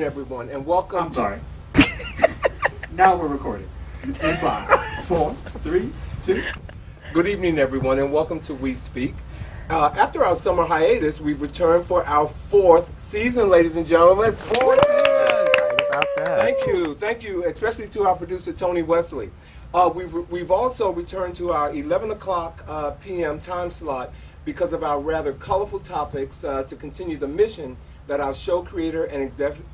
everyone, and welcome. I'm sorry. Now we're recording. In 5, 4, 3, 2. Good evening, everyone, and welcome to We Speak. After our summer hiatus, we've returned for our 4th season, ladies and gentlemen. 4th season. Thank you, especially to our producer Tony Wesley. We've also returned to our 11 o'clock p.m. time slot because of our rather colorful topics to continue the mission that our show creator and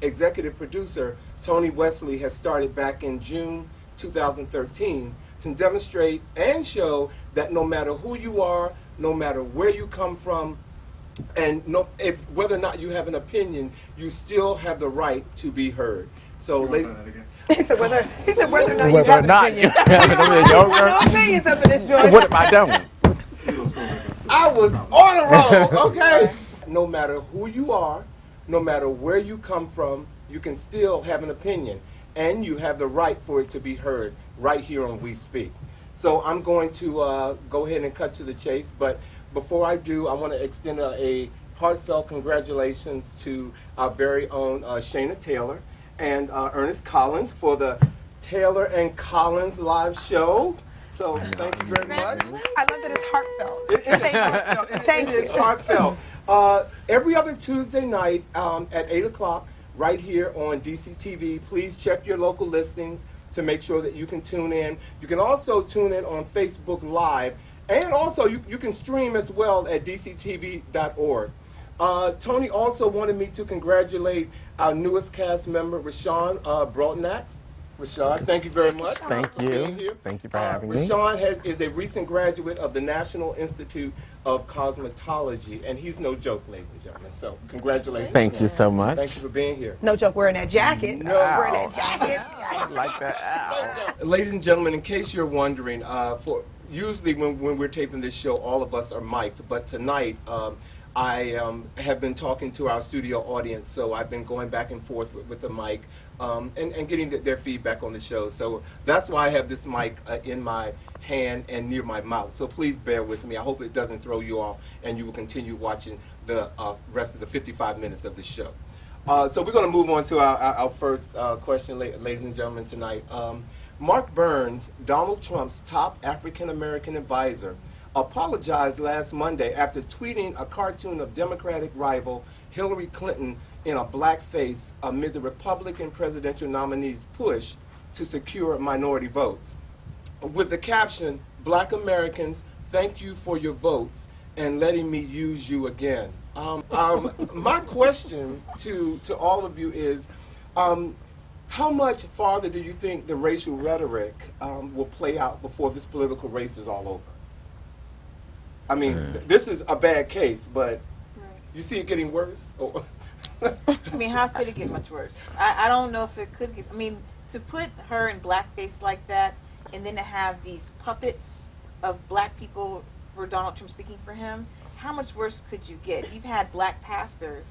executive producer Tony Wesley has started back in June 2013 to demonstrate and show that no matter who you are, no matter where you come from, and whether or not you have an opinion, you still have the right to be heard. So, he said whether or not you have an opinion. No opinions up in this joint. What if I don't? I was on a roll, okay? No matter who you are, no matter where you come from, you can still have an opinion, and you have the right for it to be heard right here on We Speak. So I'm going to go ahead and cut to the chase, but before I do, I want to extend a heartfelt congratulations to our very own Shayna Taylor and Ernest Collins for the Taylor and Collins live show. So thank you very much. I love that it's heartfelt. It is heartfelt. Every other Tuesday night at 8 o'clock, right here on DCTV. Please check your local listings to make sure that you can tune in. You can also tune in on Facebook Live, and also you can stream as well at dctv.org. Tony also wanted me to congratulate our newest cast member, Rashawn Brodnax. Rashawn, thank you very much. Thank you. Thank you for having me. Rashawn is a recent graduate of the National Institute of Cosmetology, and he's no joke, ladies and gentlemen. So congratulations. Thank you so much. Thank you for being here. No joke wearing that jacket. No, wearing that jacket. I like that. Ladies and gentlemen, in case you're wondering, usually when we're taping this show, all of us are mic'd, but tonight I have been talking to our studio audience, so I've been going back and forth with the mic and getting their feedback on the show. So that's why I have this mic in my hand and near my mouth. So please bear with me. I hope it doesn't throw you off, and you will continue watching the rest of the 55 minutes of the show. So we're going to move on to our first question, ladies and gentlemen, tonight. Mark Burns, Donald Trump's top African-American advisor, apologized last Monday after tweeting a cartoon of Democratic rival Hillary Clinton in a blackface amid the Republican presidential nominee's push to secure minority votes. With the caption, "Black Americans, thank you for your votes and letting me use you again." My question to all of you is, how much farther do you think the racial rhetoric will play out before this political race is all over? I mean, this is a bad case, but you see it getting worse? I mean, how could it get much worse? I don't know if it could get, I mean, to put her in blackface like that, and then to have these puppets of black people for Donald Trump speaking for him, how much worse could you get? You've had black pastors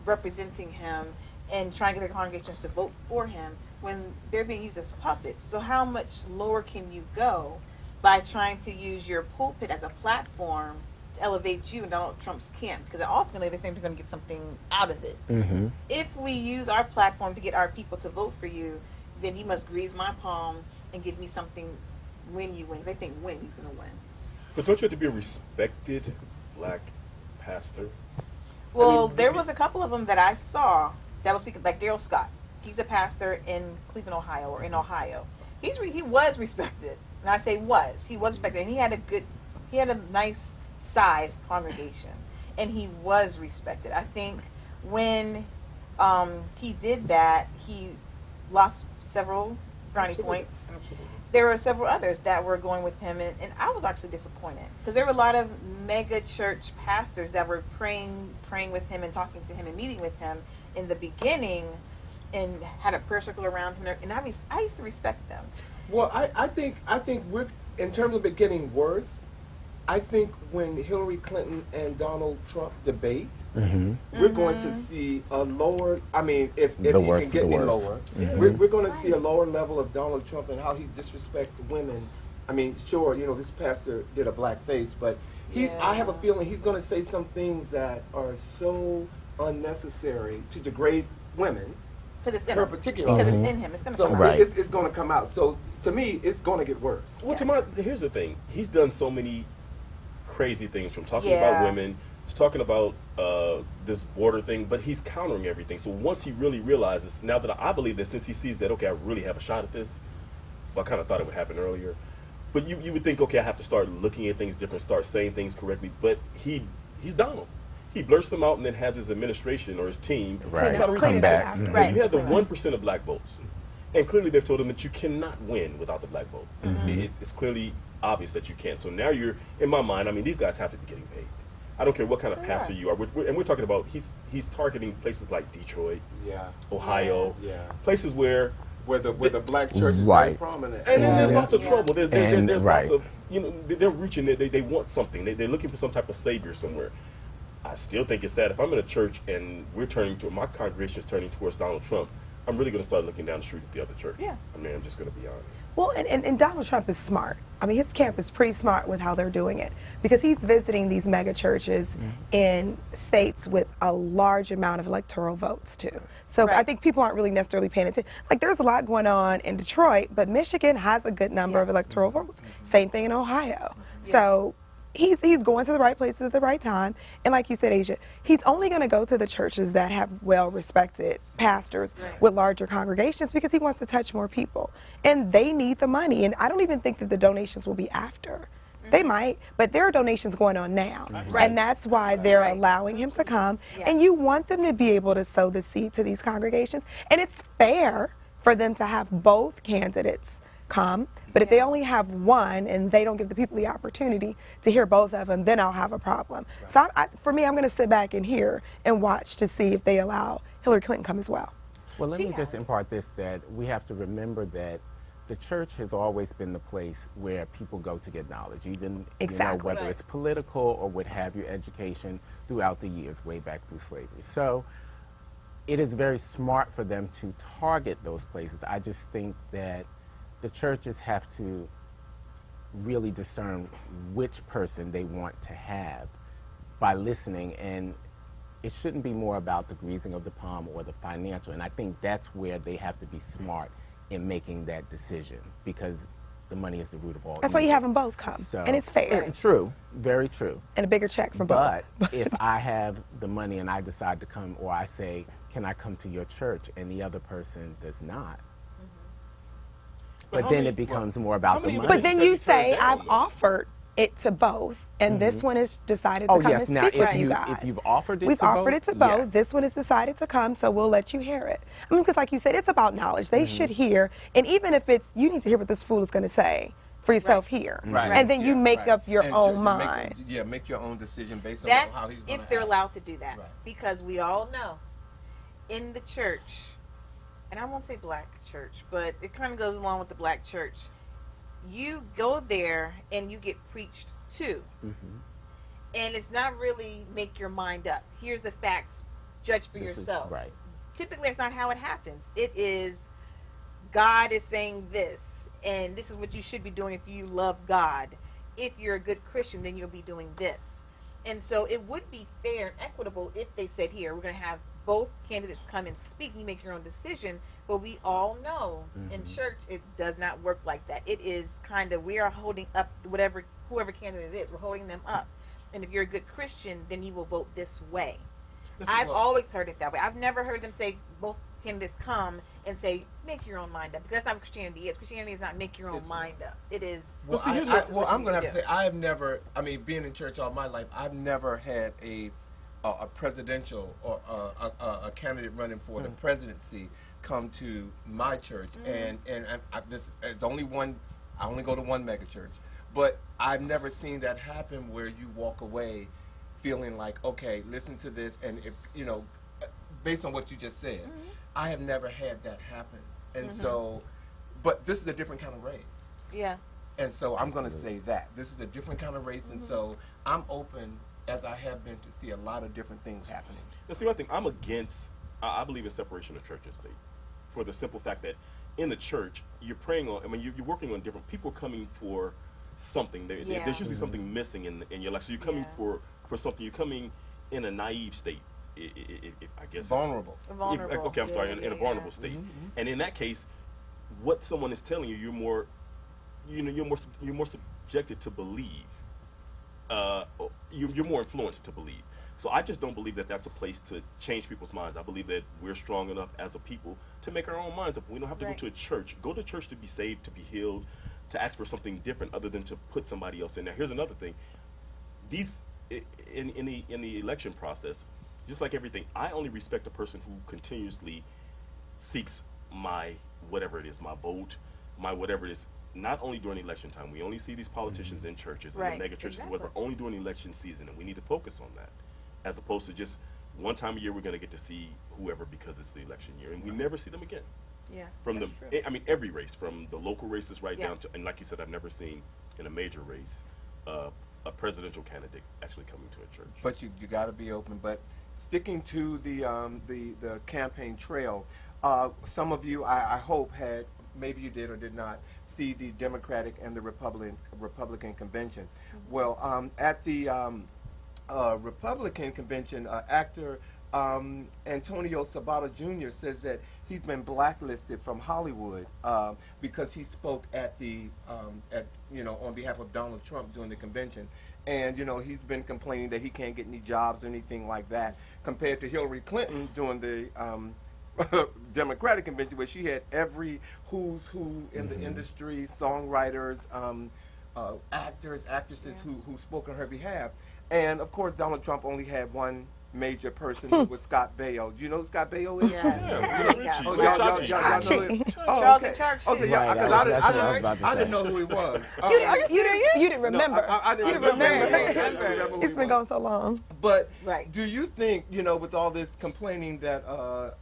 representing him and trying to get their congregations to vote for him when they're being used as puppets. So how much lower can you go by trying to use your pulpit as a platform to elevate you in Donald Trump's camp? Because ultimately they think they're going to get something out of it. Mm-hmm. If we use our platform to get our people to vote for you, then you must grease my palm and give me something when you win. They think when he's going to win. But don't you have to be a respected black pastor? Well, there was a couple of them that I saw that was speaking, like Daryl Scott. He's a pastor in Cleveland, Ohio, or in Ohio. He was respected. And I say was. He was respected. And he had a nice sized congregation. And he was respected. I think when he did that, he lost several brownie points. Absolutely. There were several others that were going with him, and I was actually disappointed because there were a lot of mega church pastors that were praying with him and talking to him and meeting with him in the beginning and had a prayer circle around him, and I used to respect them. Well, I think we're, in terms of it getting worse, I think when Hillary Clinton and Donald Trump debate, we're going to see a lower, I mean, if he can get any lower, we're going to see a lower level of Donald Trump and how he disrespects women. I mean, sure, this pastor did a black face, but I have a feeling he's going to say some things that are so unnecessary to degrade women, Because it's in her him. particular Because audience. it's in him. It's going to So come out. Right. it's going to come out. So to me, it's going to get worse. Well, here's the thing. He's done so many crazy things, from talking Yeah. about women to talking about this border thing, but he's countering everything. So once he really realizes, now that I believe that, since he sees that, okay, I really have a shot at this, well, I kind of thought it would happen earlier. But you would think, okay, I have to start looking at things different, start saying things correctly. But he's Donald. He blurts them out and then has his administration or his team Right. try to Come replace back. them. Right. You had the 1% of black votes. And clearly they've told him that you cannot win without the black vote. It's clearly obvious that you can't. So now you're, in my mind, I mean, these guys have to be getting paid. I don't care what kind of pastor you are. And we're talking about, he's targeting places like Detroit, Yeah. Ohio, Yeah. places where the black church is very Right. prominent. and then there's Yeah. lots of trouble. There's right. lots of, they're reaching it. They want something. They're looking for some type of savior somewhere. I still think it's sad if I'm in a church and my congregation is turning towards Donald Trump. I'm really going to start looking down the street at the other church. Yeah. I mean, I'm just going to be honest. Well, and Donald Trump is smart. I mean, his camp is pretty smart with how they're doing it, because he's visiting these mega churches in states with a large amount of electoral votes too. So I Right. think people aren't really necessarily paying attention. Like, there's a lot going on in Detroit, but Michigan has a good number of electoral votes. Same thing in Ohio. So he's going to the right places at the right time. And like you said, Asia, he's only going to go to the churches that have well-respected pastors with larger congregations, because he wants to touch more people. And they need the money. And I don't even think that the donations will be after. They might, but there are donations going on now. And that's why they're allowing him to come. And you want them to be able to sow the seed to these congregations. And it's fair for them to have both candidates come. But if they only have one and they don't give the people the opportunity to hear both of them, then I'll have a problem. So for me, I'm going to sit back and hear and watch to see if they allow Hillary Clinton come as well. Well, let me just impart this, that we have to remember that the church has always been the place where people go to get knowledge, even whether it's political or what have you, education throughout the years, way back through slavery. So it is very smart for them to target those places. I just think that the churches have to really discern which person they want to have by listening, and it shouldn't be more about the greasing of the palm or the financial. And I think that's where they have to be smart in making that decision, because the money is the root of all That's why you evil. have them both come. So, And it's fair. True, very true. And a bigger check from But both. if I have the money and I decide to come, or I say, can I come to your church, and the other person does not, but then it becomes more about the money. But then you say, I've offered it to both, and this one has decided to come and speak with you guys. If you've offered it We've to both, offered it to both. yes. This one has decided to come, so we'll let you hear it. I mean, because like you said, it's about knowledge. They should hear, and even if it's, you need to hear what this fool is going to say for yourself here. Right. And then you make up your And own to mind. make your own decision based on That's how he's going to if they're allowed to do that. Right. Because we all know in the church, and I won't say black church, but it kind of goes along with the black church. You go there and you get preached to. And it's not really make your mind up. Here's the facts, judge for yourself. Right. Typically, that's not how it happens. It is, God is saying this, and this is what you should be doing if you love God. If you're a good Christian, then you'll be doing this. And so it would be fair and equitable if they said, here, we're going to have both candidates come and speak, you make your own decision. But we all know in church it does not work like that. It is kind of, we are holding up whoever candidate it is, we're holding them up. And if you're a good Christian, then you will vote this way. I've always heard it that way. I've never heard them say both candidates come and say, make your own mind up. Because that's not what Christianity is. Christianity is not make your own mind up. It is. Well, Well, see, I'm going to have to say, I have never, I mean, being in church all my life, I've never had a presidential or a candidate running for the presidency come to my church. And this is only one, I only go to one mega church. But I've never seen that happen where you walk away feeling like, okay, listen to this, and if, you know, based on what you just said, I have never had that happen. And so, but this is a different kind of race. Yeah. And so I'm going to say that. This is a different kind of race, and so I'm open, as I have been, to see a lot of different things happening. Now, see, one thing, I'm against, I believe in separation of church and state, for the simple fact that in the church, you're praying on, I mean, you're working on different, people coming for something. There's usually something missing in your life. So you're coming for something. You're coming in a naive state. I guess vulnerable. Vulnerable. Okay, I'm sorry, in a vulnerable yeah. state. And in that case, what someone is telling you, you're more subjected to believe. You're more influenced to believe. So I just don't believe that that's a place to change people's minds. I believe that we're strong enough as a people to make our own minds up. We don't have to go to a church. Go to church to be saved, to be healed, to ask for something different other than to put somebody else in there. Here's another thing. These in the election process, just like everything, I only respect a person who continuously seeks my whatever it is, my vote, my whatever it is. Not only during election time. We only see these politicians in churches and the mega churches, whatever, only during election season, and we need to focus on that, as opposed to just one time a year we're going to get to see whoever because it's the election year, and we never see them again. Yeah. From I mean, every race, from the local races right down to, and like you said, I've never seen in a major race a presidential candidate actually coming to a church. But you got to be open. But sticking to the campaign trail, some of you, I hope, had, maybe you did or did not, see the Democratic and the Republican convention. Well, at the Republican convention, actor Antonio Sabato Jr. says that he's been blacklisted from Hollywood because he spoke at on behalf of Donald Trump during the convention. And, he's been complaining that he can't get any jobs or anything like that, compared to Hillary Clinton during the Democratic convention, where she had every who's who in the industry, songwriters, actors, actresses who spoke on her behalf. And of course, Donald Trump only had one major person, who was Scott Baio. Do you know who Scott Baio is? Yeah. Oh, y'all know him? Oh, okay. Oh, so I didn't know who he was. You didn't remember. No, I didn't remember. It's been going so long. But do you think, with all this complaining that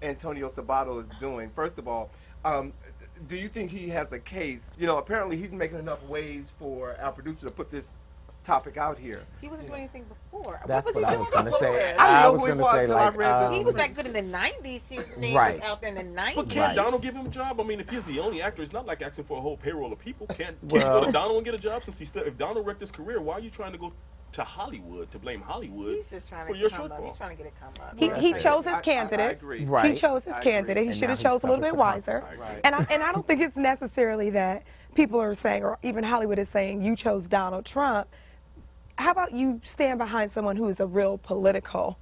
Antonio Sabato is doing, first of all, do you think he has a case? Apparently he's making enough waves for our producer to put this topic out here. He wasn't doing anything before. That's what I was going to say. I was going to say, like, he was back good in the 90s. His name was out there in the 90s. But can't Donald give him a job? I mean, if he's the only actor, it's not like asking for a whole payroll of people. Can't you go to Donald and get a job? Since if Donald wrecked his career, why are you trying to go to Hollywood to blame Hollywood He's just trying for to your come shortfall? He's trying to get it come up. He chose his candidate. I agree. He chose his candidate. He should have chose a little bit wiser. And I don't think it's necessarily that people are saying, or even Hollywood is saying, you chose Donald Trump. How about you stand behind someone who is a real political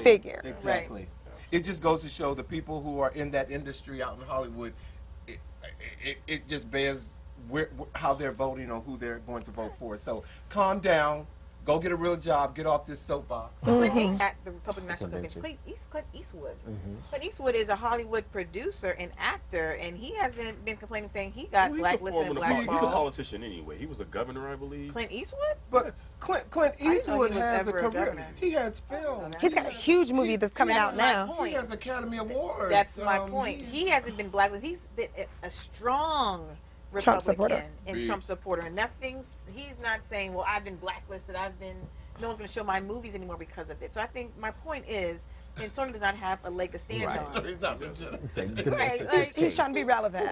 figure? Exactly. Right. It just goes to show the people who are in that industry out in Hollywood, it just bears how they're voting on who they're going to vote for. So calm down. Go get a real job. Get off this soapbox. At the Republican National Convention, Clint Eastwood. Clint Eastwood is a Hollywood producer and actor, and he hasn't been complaining saying he got blacklisted and blackballed. He's a politician anyway. He was a governor, I believe. Clint Eastwood? But Clint Eastwood has a career. He has films. He's got a huge movie that's coming out now. He has Academy Awards. That's my point. He hasn't been blacklisted. He's been a strong Republican and Trump supporter, and he's not saying, well, I've been blacklisted, no one's going to show my movies anymore because of it. So I think my point is, Antonio does not have a leg to stand on. He's not He's trying to be relevant.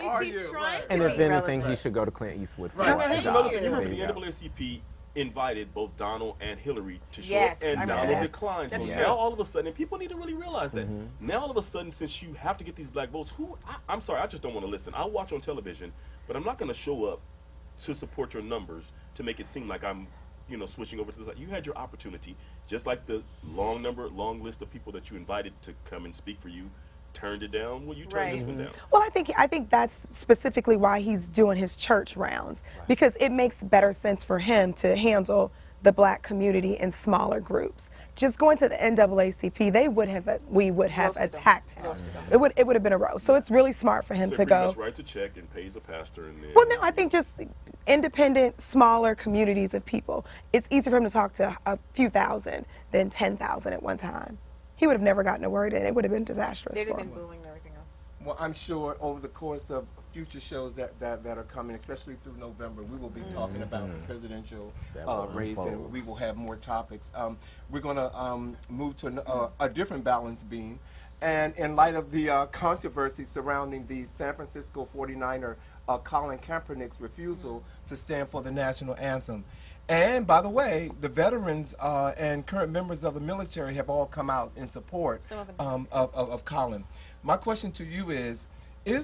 And if anything, he should go to Clint Eastwood for a job. You remember the NAACP invited both Donald and Hillary to show up, and Donald declined. So now all of a sudden, and people need to really realize that, now all of a sudden, since you have to get these black votes, I'm sorry, I just don't want to listen. I'll watch on television, but I'm not going to show up to support your numbers to make it seem like I'm, switching over to this. You had your opportunity, just like the long list of people that you invited to come and speak for you turned it down. Well, you turned this one down. Well, I think that's specifically why he's doing his church rounds, because it makes better sense for him to handle the black community in smaller groups. Just going to the NAACP, we would have attacked him. It would have been a roast. So it's really smart for him to go. He writes a check and pays a pastor. And then, well, no, I think just independent, smaller communities of people. It's easier for him to talk to a few thousand than 10,000 at one time. He would have never gotten a word in. It would have been disastrous. They'd have been booing and everything else. Well, I'm sure over the course of future shows that are coming, especially through November, we will be talking about the presidential race, and we will have more topics. We're going to move to a different balance beam. And in light of the controversy surrounding the San Francisco 49er Colin Kaepernick's refusal to stand for the national anthem, And by the way, the veterans and current members of the military have all come out in support of Colin. My question to you is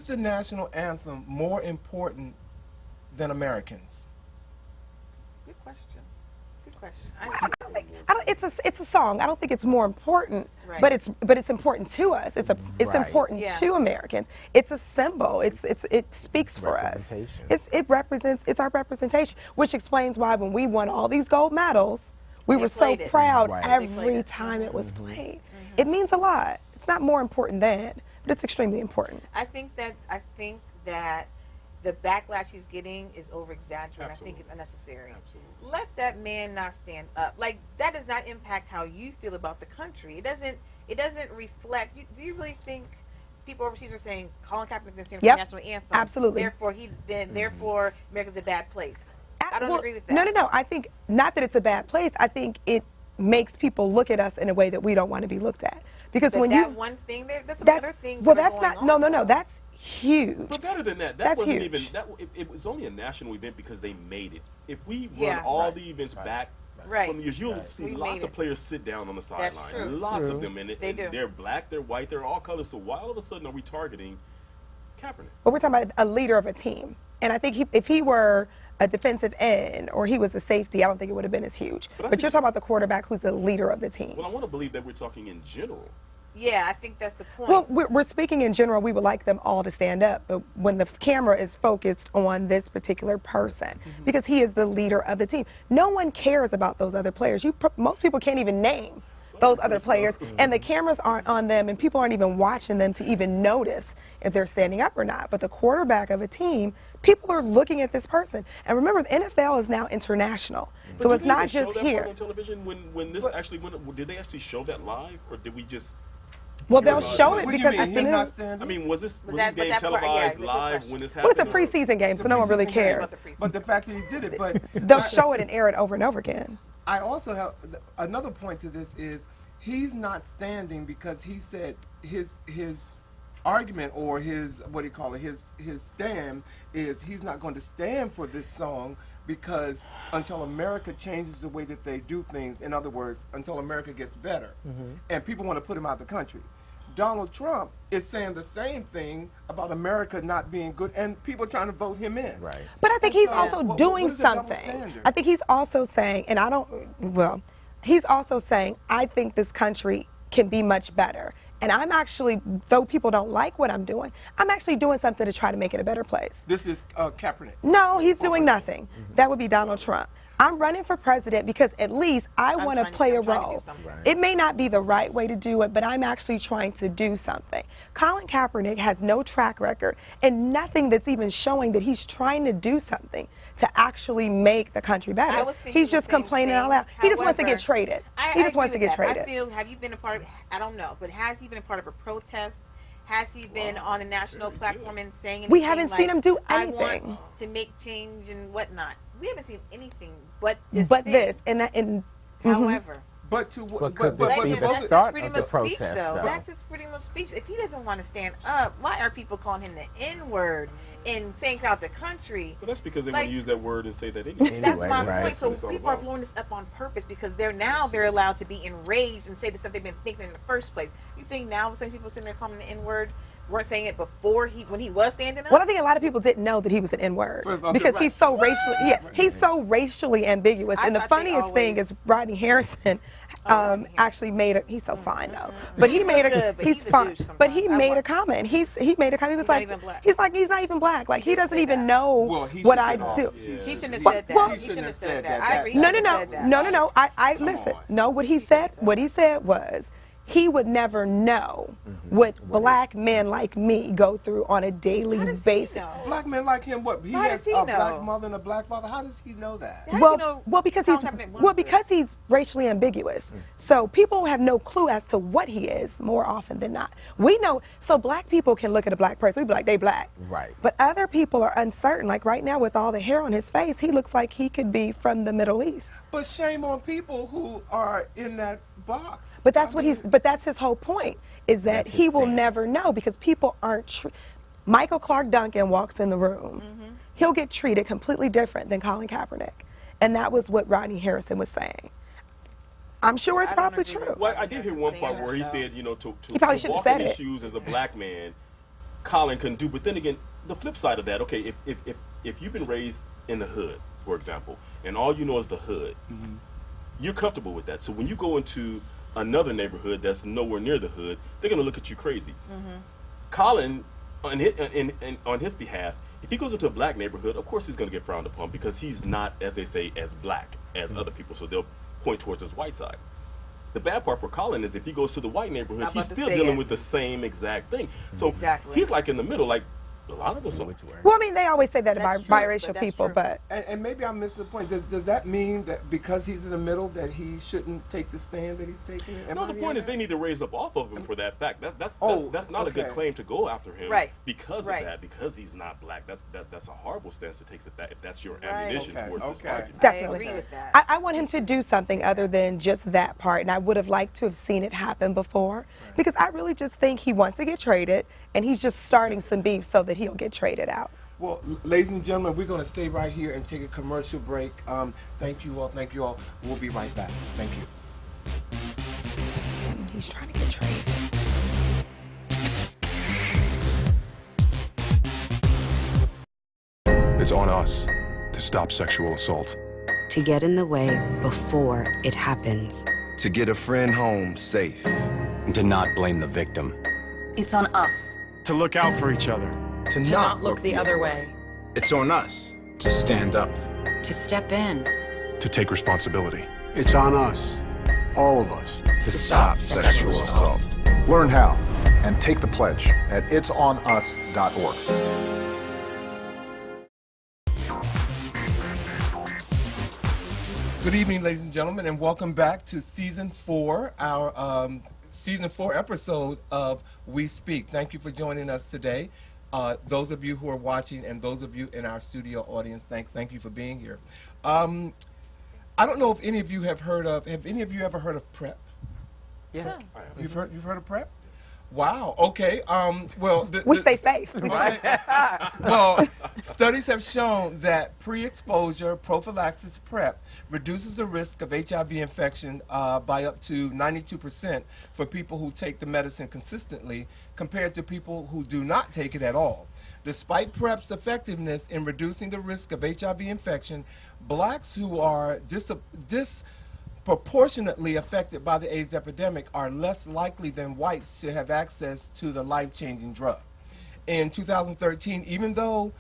the national anthem more important than Americans? Good question. Good question. It's a song. I don't think it's more important, Right. but it's important to us. It's Right. important Yeah. to Americans. It's a symbol. It speaks for us. Representation. It's our representation, which explains why when we won all these gold medals, we They were so played it. proud Right. They played every it. time it was played. It means a lot. It's not more important than, but it's extremely important. I think that the backlash he's getting is over exaggerated. I think it's unnecessary. Absolutely. Let that man not stand up. Like, that does not impact how you feel about the country. It doesn't reflect. Do you really think people overseas are saying Colin Kaepernick didn't stand for Yep. the national anthem? Absolutely. Therefore America's a bad place. I don't agree with that. No. I think not that it's a bad place. I think it makes people look at us in a way that we don't want to be looked at. Because But when that you one thing there's some that's other things. well, that are that's going not on. no. That's huge. But better than that, that That's wasn't huge. even that. It was only a national event because they made it. If we run Yeah. all Right. the events Right. back Right. from the years, you'll Right. see We made lots of it. players sit down on the That's sideline. true. Lots True. of them, and They do. they're black, they're white, they're all colors. So why all of a sudden are we targeting Kaepernick? But we're talking about a leader of a team, and I think if he were a defensive end or he was a safety, I don't think it would have been as huge. But I But think- you're talking about the quarterback who's the leader of the team. Well, I want to believe that we're talking in general. Yeah, I think that's the point. Well, we're speaking in general. We would like them all to stand up, but when the camera is focused on this particular person, because he is the leader of the team, no one cares about those other players. Most people can't even name those other players, and the cameras aren't on them, and people aren't even watching them to even notice if they're standing up or not. But the quarterback of a team, people are looking at this person. And remember, the NFL is now international, But so did it's they not even show just that here. part on television when this actually went. Did they actually show that live, or did we just? Well, they'll What show it What do you because mean, it's the him not news. standing? I mean, was this But that- game but that part- yeah, televised it's a good live question. when this Well, it's a happened? preseason game, so no one really Preseason game. cares. But the fact that he did it, but They'll show it and air it over and over again. I also have another point to this is he's not standing because he said his argument or his what do you call it his stand is he's not going to stand for this song because until America changes the way that they do things, in other words, until America gets better, and people want to put him out of the country. Donald Trump is saying the same thing about America not being good, and people trying to vote him in. Right. But I think And he's so, also what doing is the double something. standard? I think he's also saying, and he's also saying, I think this country can be much better. And I'm actually, though people don't like what I'm doing, I'm actually doing something to try to make it a better place. This is Kaepernick. No, he's doing nothing. That would be Donald Trump. I'm running for president because at least I want to play a I'm trying to do role. something. Right. It may not be the right way to do it, but I'm actually trying to do something. Colin Kaepernick has no track record and nothing that's even showing that he's trying to do something to actually make the country I better. was thinking He's the just same complaining out thing. loud. He just wants to get However, traded. I He just wants to agree get with that. traded. Have you been a part of, I don't know, but has he been a part of a protest? Has he been on a national Very platform and saying anything? We haven't seen like, him do I anything. want to make change and whatnot. We haven't seen anything but this. But thing. this, and However, But to But could this be Legend, the that's start his freedom of the of speech, protest, though. though? That's his freedom of speech. If he doesn't want to stand up, why are people calling him the N-word and saying out the country? Well, that's because they Like- want to use that word and say that anyway. That's Anyway, my right. point. So That's what it's all people are about. blowing this up on purpose because they're allowed to be enraged and say the stuff they've been thinking in the first place. You think now the same people sitting there calling him the N-word weren't saying it before when he was standing up? well, I think a lot of people didn't know that he was an N-word Okay, because right. he's so he's so racially ambiguous. I And the thought they funniest thing always- is Rodney Harrison Rodney Harrison. actually made he's so fine though, but he He's made good, but he's he's a fine, douche but he sometimes. I made a want- comment. He made a comment. He was He's not like even black. he's not even black. Like he did doesn't say even that. know Well, he what should I get off. do. Yeah. He shouldn't have Well, said that. well- he shouldn't have said that. that. I agree. No, He no, shouldn't no, have said that. no. I listen. on. No, what he said was he would never know what black men like me go through on a daily How does he basis. know? Black men like him, what? He How has does he a know? black mother and a black father. How does he know that? How do you know Because Colin Kaepernick wants because he's racially ambiguous. So people have no clue as to what he is more often than not. We know. So black people can look at a black person, we be like, they black. Right. But other people are uncertain. Like right now, with all the hair on his face, he looks like he could be from the Middle East. But shame on people who are in that box. But that's But that's his whole point. Is that That's he his will stance. never know because people aren't. Michael Clark Duncan walks in the room. He'll get treated completely different than Colin Kaepernick. And that was what Rodney Harrison was saying. I'm sure it's I don't probably agree with true. Well, I did hear one part where he said, you know, to He probably shouldn't walk have in said his it. shoes as a black man, Colin couldn't do. But then again, the flip side of that, okay, if you've been raised in the hood, for example, and all you know is the hood, you're comfortable with that. So when you go into another neighborhood that's nowhere near the hood, they're gonna look at you crazy. Colin, on his behalf, if he goes into a black neighborhood, of course he's gonna get frowned upon because he's not, as they say, as black as other people. So they'll point towards his white side. The bad part for Colin is if he goes to the white neighborhood, he's still dealing with the same exact thing. So he's like in the middle, like a lot of us are. Well, I mean, they always say that about true, biracial but that's people, true. but And maybe I'm missing the point. Does that mean that because he's in the middle that he shouldn't take the stand that he's taking? No, the point is they need to raise up off of him for that fact. That's not a good okay. claim to go after him because of Right. that, because he's not black. That's a horrible stance to take if that's your ammunition towards this argument. definitely. I agree with that. I want him to do something other than just that part, and I would have liked to have seen it happen before, because I really just think he wants to get traded, and he's just starting some beef so that he'll get traded out. Well, ladies and gentlemen, we're going to stay right here and take a commercial break. Thank you all. Thank you all. We'll be right back. Thank you. He's trying to get traded. It's on us to stop sexual assault. To get in the way before it happens. To get a friend home safe. And to not blame the victim. It's on us. To look out for each other. To not look the other way. It's on us to stand up. To step in. To take responsibility. It's on us, all of us, To stop sexual assault. Learn how and take the pledge at itsonus.org. Good evening, ladies and gentlemen, and welcome back to Season 4, our Season 4 episode of We Speak. Thank you for joining us today. Those of you who are watching and those of you in our studio audience, thank you for being here. I don't know if any of you have any of you ever heard of PrEP? Yeah. You've heard of PrEP? Wow. Okay. Well, We stay safe. well, studies have shown that pre-exposure prophylaxis PrEP reduces the risk of HIV infection by up to 92% for people who take the medicine consistently compared to people who do not take it at all. Despite PrEP's effectiveness in reducing the risk of HIV infection, blacks who are disproportionately affected by the AIDS epidemic are less likely than whites to have access to the life-changing drug. In 2013, even though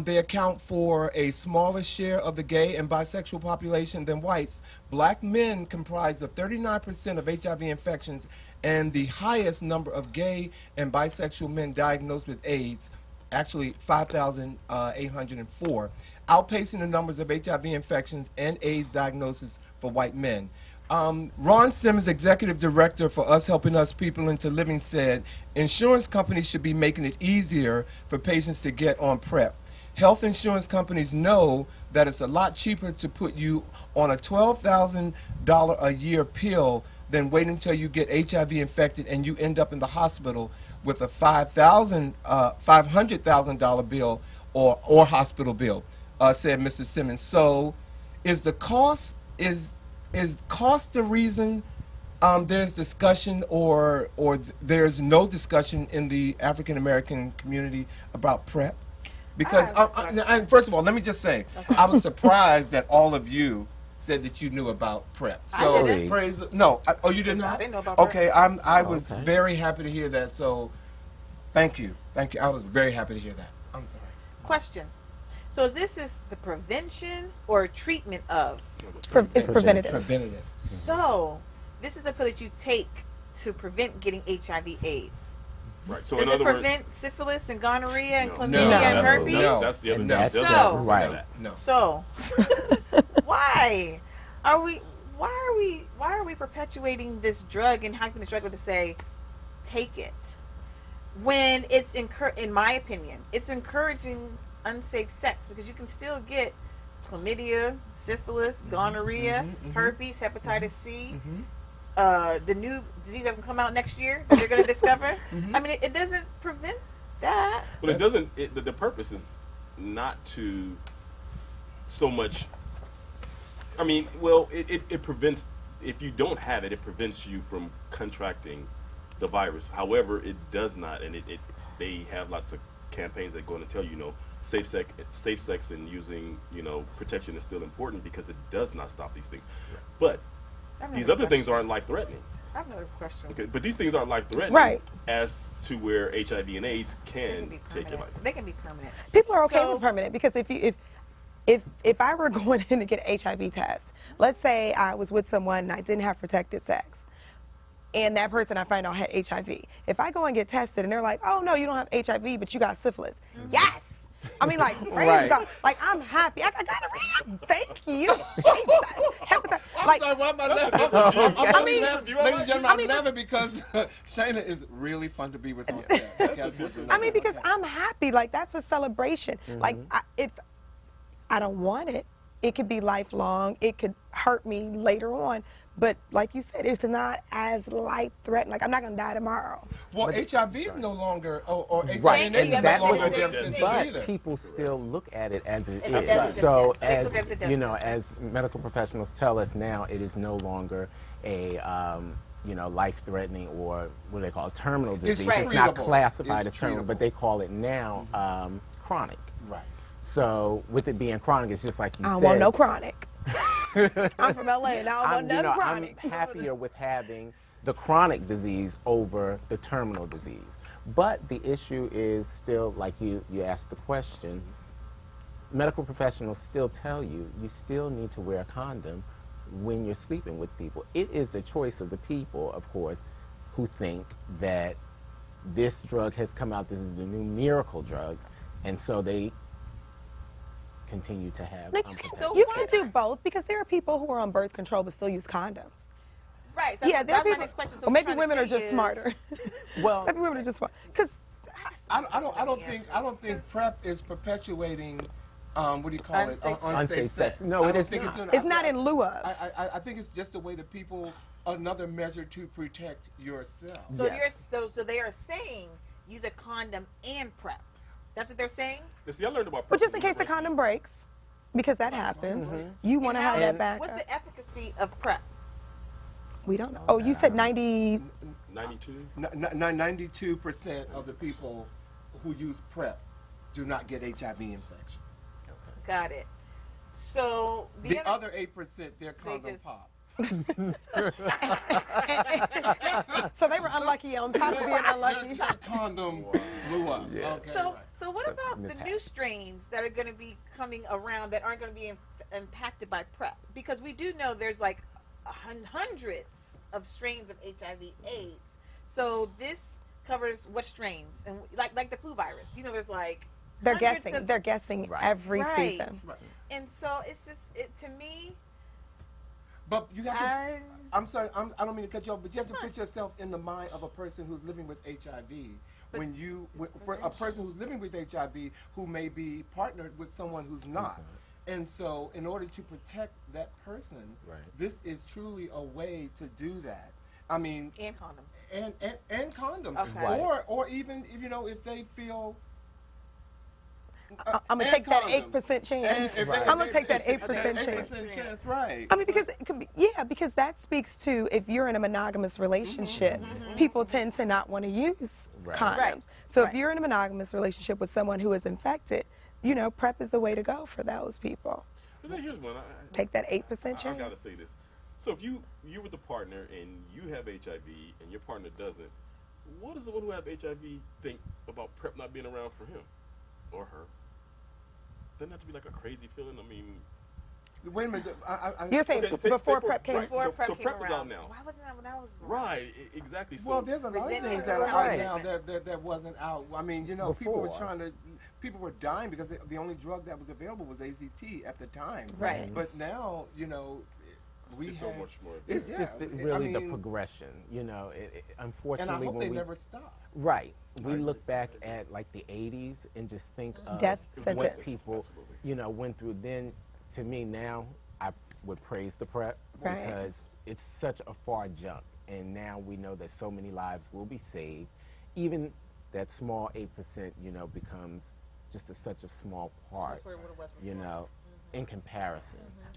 they account for a smaller share of the gay and bisexual population than whites, black men comprise of 39% of HIV infections and the highest number of gay and bisexual men diagnosed with AIDS, actually 5,804, outpacing the numbers of HIV infections and AIDS diagnoses for white men. Ron Simmons, executive director for Us Helping Us People Into Living, said insurance companies should be making it easier for patients to get on PrEP. Health insurance companies know that it's a lot cheaper to put you on a $12,000 a year pill than waiting until you get HIV infected and you end up in the hospital with a $500,000 bill or hospital bill, said Mr. Simmons. So, is the cost is cost the reason there's discussion or there's no discussion in the African American community about PrEP? Because and first of all, let me just say, I was surprised that all of you said that you knew about PrEP. So I didn't. you didn't know? I didn't know about PrEP. Okay, I was very happy to hear that. So, thank you. I was very happy to hear that. I'm sorry. Question. So this is the prevention or treatment of? It's preventative. Preventative. So this is a pill that you take to prevent getting HIV/AIDS. Right. So Does in it other words, prevent syphilis and gonorrhea and No. chlamydia No. and herpes? that's the other. No. That's the other So- part. Right. No. So why are we perpetuating this drug and hyping this drug to say take it when it's in my opinion it's encouraging unsafe sex, because you can still get chlamydia, syphilis, gonorrhea, herpes, hepatitis C. The new disease that will come out next year that they're going to discover. I mean, it doesn't prevent that. Well, it doesn't. The purpose is not to so much I mean, well, it prevents, if you don't have it, it prevents you from contracting the virus. However, it does not, and they have lots of campaigns that go in and tell you, safe sex and using, protection is still important because it does not stop these things. But these other things aren't life-threatening. I have another question. Okay, but these things aren't life-threatening, right? As to where HIV and AIDS can take your life. They can be permanent. People are okay with permanent because if I were going in to get an HIV test, let's say I was with someone and I didn't have protected sex, and that person I find out had HIV. If I go and get tested and they're like, oh no, you don't have HIV, but you got syphilis. Yes. I mean, like, praise God. Like, I'm happy. I got a read. Thank you. Jesus. I'm sorry, why am I laughing? I'm only laughing, ladies and gentlemen, I'm laughing because Shayna is really fun to be with on set. I mean, because I'm happy. Like, that's a celebration. Like, if I don't want it, it could be lifelong. It could hurt me later on. But like you said, it's not as life-threatening. Like, I'm not going to die tomorrow. Well, HIV is no longer, or HIV right, is no longer a death sentence but either. people still look at it as it is. So as, as medical professionals tell us now, it is no longer a, life-threatening or what do they call it, terminal disease. It's not classified as terminal, but they call it now chronic. Right. So with it being chronic, it's just like you said. I don't want no chronic. I'm from LA and I don't want no chronic. I'm happier with having the chronic disease over the terminal disease. But the issue is still, like you asked the question, medical professionals still tell you still need to wear a condom when you're sleeping with people. It is the choice of the people, of course, who think that this drug has come out, this is the new miracle drug, and so they continue to have unprotected. You can do both because there are people who are on birth control but still use condoms. Right. So yeah, there are people. My next question. So or maybe women are just smarter. Well, maybe women are just smart. Because I don't think PrEP is perpetuating. What do you call it? Unsafe sex. No, it is not. It's not in lieu of. I think it's just a way that people, another measure to protect yourself. So so they are saying use a condom and PrEP. That's what they're saying? See, I learned about but just in case the condom breaks, because that happens, you want to have that back. What's the efficacy of PrEP? We don't know. Oh, you said 90... 92? 92% of the people who use PrEP do not get HIV infection. Okay. Got it. So the other 8%, their condom pop. So they were unlucky on top of being unlucky. Their condom blew up. Yeah. Okay, so what about the new strains that are going to be coming around that aren't going to be impacted by PrEP? Because we do know there's like hundreds of strains of HIV/AIDS. So this covers what strains? And like the flu virus, there's like they're guessing every season. Right. And so it's just to me. But you have to. I'm sorry. I don't mean to cut you off, but you have to put yourself in the mind of a person who's living with HIV. For a person who's living with HIV who may be partnered with someone who's not. And so, in order to protect that person, this is truly a way to do that. I mean, and condoms. And condoms. Okay. Or even if they feel. I'm gonna take that 8% chance. I'm gonna take that 8% chance. Right. I mean, because it could be, because that speaks to if you're in a monogamous relationship, people tend to not want to use condoms. Right. So if you're in a monogamous relationship with someone who is infected, PrEP is the way to go for those people. But then here's one. Take that 8% chance. I gotta say this. So if you with a partner and you have HIV and your partner doesn't, what does the one who have HIV think about PrEP not being around for him or her? Doesn't that have to be like a crazy feeling? I mean, wait a minute. You're saying before PrEP came? Right. Before PrEP so came PrEP around. is out now. Why wasn't that when I was around? Right, exactly. So well, there's a lot of things that are out now that wasn't out. I mean, people were dying because the only drug that was available was AZT at the time. Right. But now, we it's have so much more. It's just really the progression, unfortunately. And I hope when they never stop. Right. We look back at like the 80s and just think of death what sentence. people, went through. Then, to me now, I would praise the PrEP because it's such a far jump. And now we know that so many lives will be saved. Even that small 8%, becomes just such a small part, in comparison.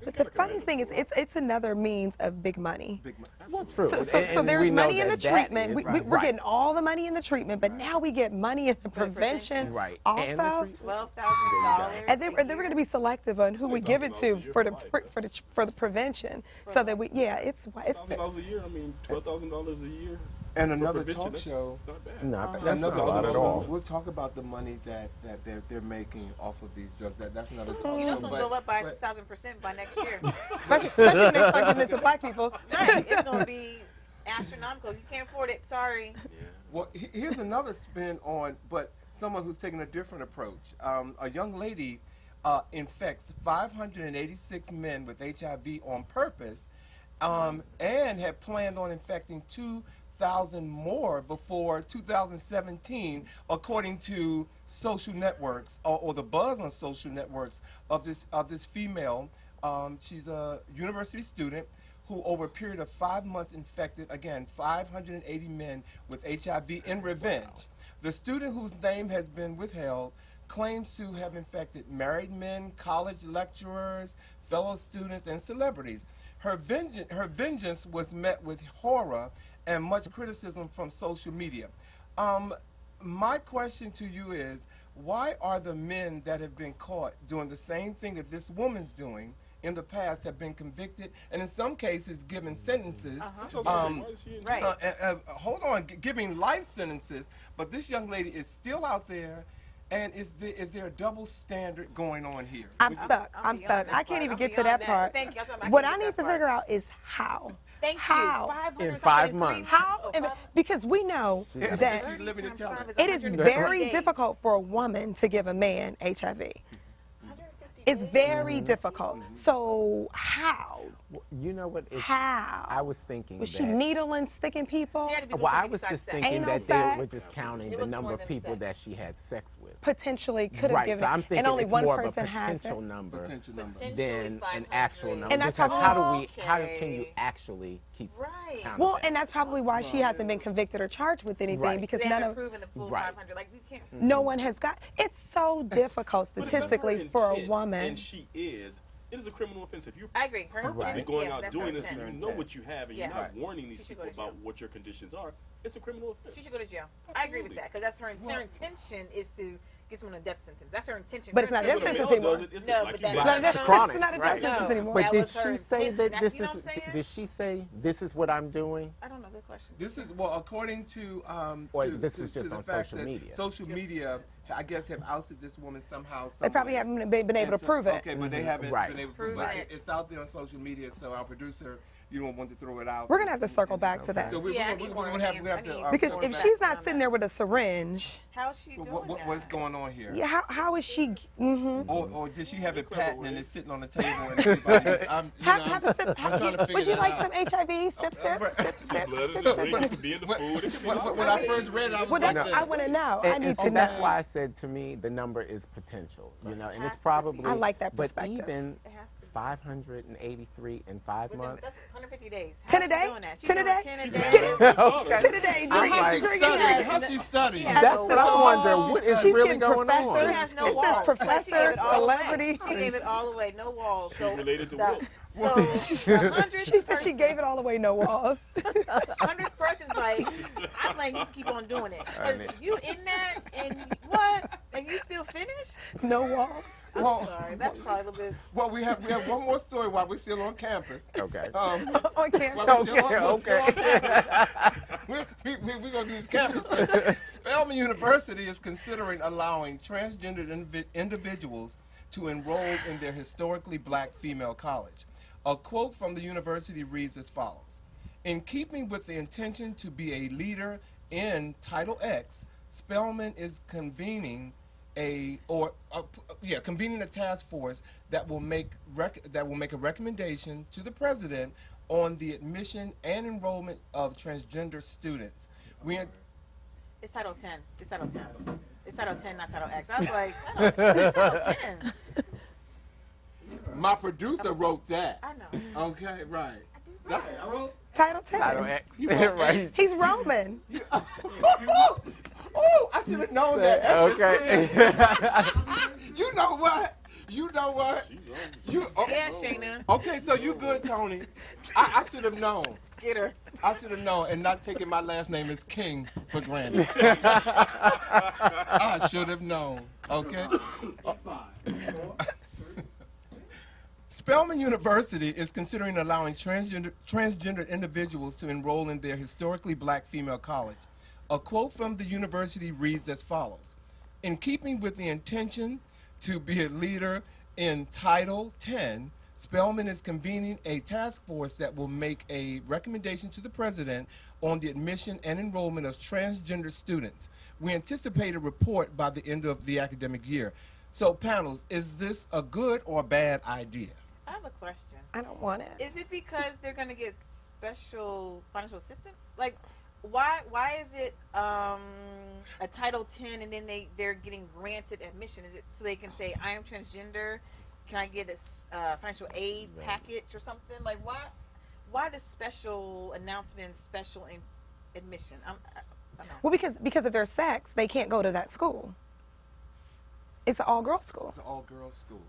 But the funniest thing is, it's another means of big money. Big money. Well, true. So And there's we know money in the that treatment. is- We're getting all the money in the treatment, but now we get money in the prevention Right. also. And the treatment. $12,000. And then we're going to be selective on who we give it to for the prevention, so that we it's $1,000 a year. I mean, $12,000 a year. And for another prevention, talk that's show. Not bad. No, that's Another not a lot talk at show, all. we'll talk about the money that they're making off of these drugs. That's another talk You know show. it's going to go up by 6,000% by next year. especially when they start giving it to black people. Right. It's going to be astronomical. You can't afford it. Sorry. Well, here's another spin on, but someone who's taking a different approach. A young lady infects 586 men with HIV on purpose, and had planned on infecting 2,000 more before 2017, according to social networks or the buzz on social networks of this female. She's a university student who, over a period of 5 months, infected, again, 580 men with HIV in revenge. The student, whose name has been withheld, claims to have infected married men, college lecturers, fellow students, and celebrities. Her vengeance was met with horror and much criticism from social media. My question to you is, why are the men that have been caught doing the same thing that this woman's doing in the past have been convicted, and in some cases given sentences? Hold on, giving life sentences, but this young lady is still out there. And is there a double standard going on here? I'm stuck. I can't even get to that part. What I need to figure out is how. Thank how? you. In 5 months. How? Because we know that She's living to tell it. it is very difficult for a woman to give a man HIV. It's very difficult. So how? You know what? How? I was thinking Was that, she needling, sticking people? well, I was just thinking Ain't no that they were sex. just counting the number of people that she had sex with. Potentially could have Right, given, so I'm thinking and only it's one more of a person has it. potential number Potentially than an 500. actual number. And that's because probably- how can you actually keep Right. count of Well, that? and that's probably why she hasn't been convicted or charged with anything, Right. because They none haven't of proven the full Right. 500. Like, you can't. no one has got. It's so difficult But if that's her statistically for a intent, woman. and she is, it is a criminal offense. If you're I agree. Her purposely intent, going yeah, out that's doing her this and intent. you know what you have and Yeah. you're not warning these She should people go to about jail. what your conditions are, it's a criminal offense. She should go to jail. I agree with Absolutely. that, because that's her intention is to get someone a death sentence. That's her intention. But it's not a death But if sentence Mel anymore. does it, it's No, like but you that's said. It's not a death No. sentence. It's not a death Right. sentence No. anymore. But That did was her she say intention. that this You know is? what I'm saying? Did she say this is what I'm doing? I don't know. Good question. This is, well, according to Or to, this to, was to just the on facts social that media? Social media, I guess, have ousted this woman somehow. They probably some way. haven't been able to And so- prove it. Okay, but they haven't Right. been able to prove Proven it. it. It's out there on social media, so our producer, you don't want to throw it out. We're gonna have to circle back to that. So we're Yeah, I going need more. to have to. Because circle if back. she's not sitting there with a syringe, How's she doing that? What's going on here? yeah, how is she? Mm-hmm. Or did she have it patent and it's sitting on the table and everybody's, Have a sip. I'm trying to figure Would you that like out. some HIV? Sip, sip, Right. sip, sip, Blood sip, is sip. it could be in the food. It could be When I first read it, I was Well, like, that's, I want to know. I And, need and to so know. that's why I said, to me, the number is potential, you know, and it's probably. I like that But perspective. even It has to be. 583 in 5 Within, months. that's 150 days. 10 a How's she day? doing that? She's 10 a doing day? 10 a Get day. it? Okay. 10 a day. How's Drinking, she drinking. studying? How's she studying? has That's no what I walls. wonder. What is She's really getting going professors. on? She has no It says walls. She professor, gave it all away. celebrity. She gave it all away. No walls. So related to the- Will. So 100 She said she gave it all away, no walls. 100 person's like, I'm letting you keep on doing it. 'Cause you in that and what? And you still finished? No walls. I'm Well, sorry. That's probably a little bit. Well, we have one more story while we're still on campus. Okay. On While campus. we're still on Okay. campus. We're going to do this campus thing. Spelman University is considering allowing transgender individuals to enroll in their historically black female college. A quote from the university reads as follows: "In keeping with the intention to be a leader in Title X, Spelman is convening convening a task force that will make a recommendation to the president on the admission and enrollment of transgender students." It's Title 10. It's Title 10. It's Title 10, not Title X. I was like, it's Title 10. My producer wrote that. I know. Okay, right. That's Title 10. Title X. You wrote Right. He's Roman. Oh, I should have known that. Okay. You know what? You that, Shayna. Okay, so you good, Tony. I should have known. Get her. I should have known and not taken my last name as King for granted. I should have known. Okay? Spelman University is considering allowing transgender individuals to enroll in their historically black female college. A quote from the university reads as follows: "In keeping with the intention to be a leader in Title X, Spelman is convening a task force that will make a recommendation to the president on the admission and enrollment of transgender students. We anticipate a report by the end of the academic year." So, panels, is this a good or bad idea? I have a question. I don't want it. Is it because they're going to get special financial assistance? Like, why is it a Title X and then they're getting granted admission? Is it so they can say, I am transgender, can I get a financial aid package or something? Like, why the special announcement, special admission? I don't know. Well, because of their sex, they can't go to that school. It's an all-girls school. It's an all-girls school.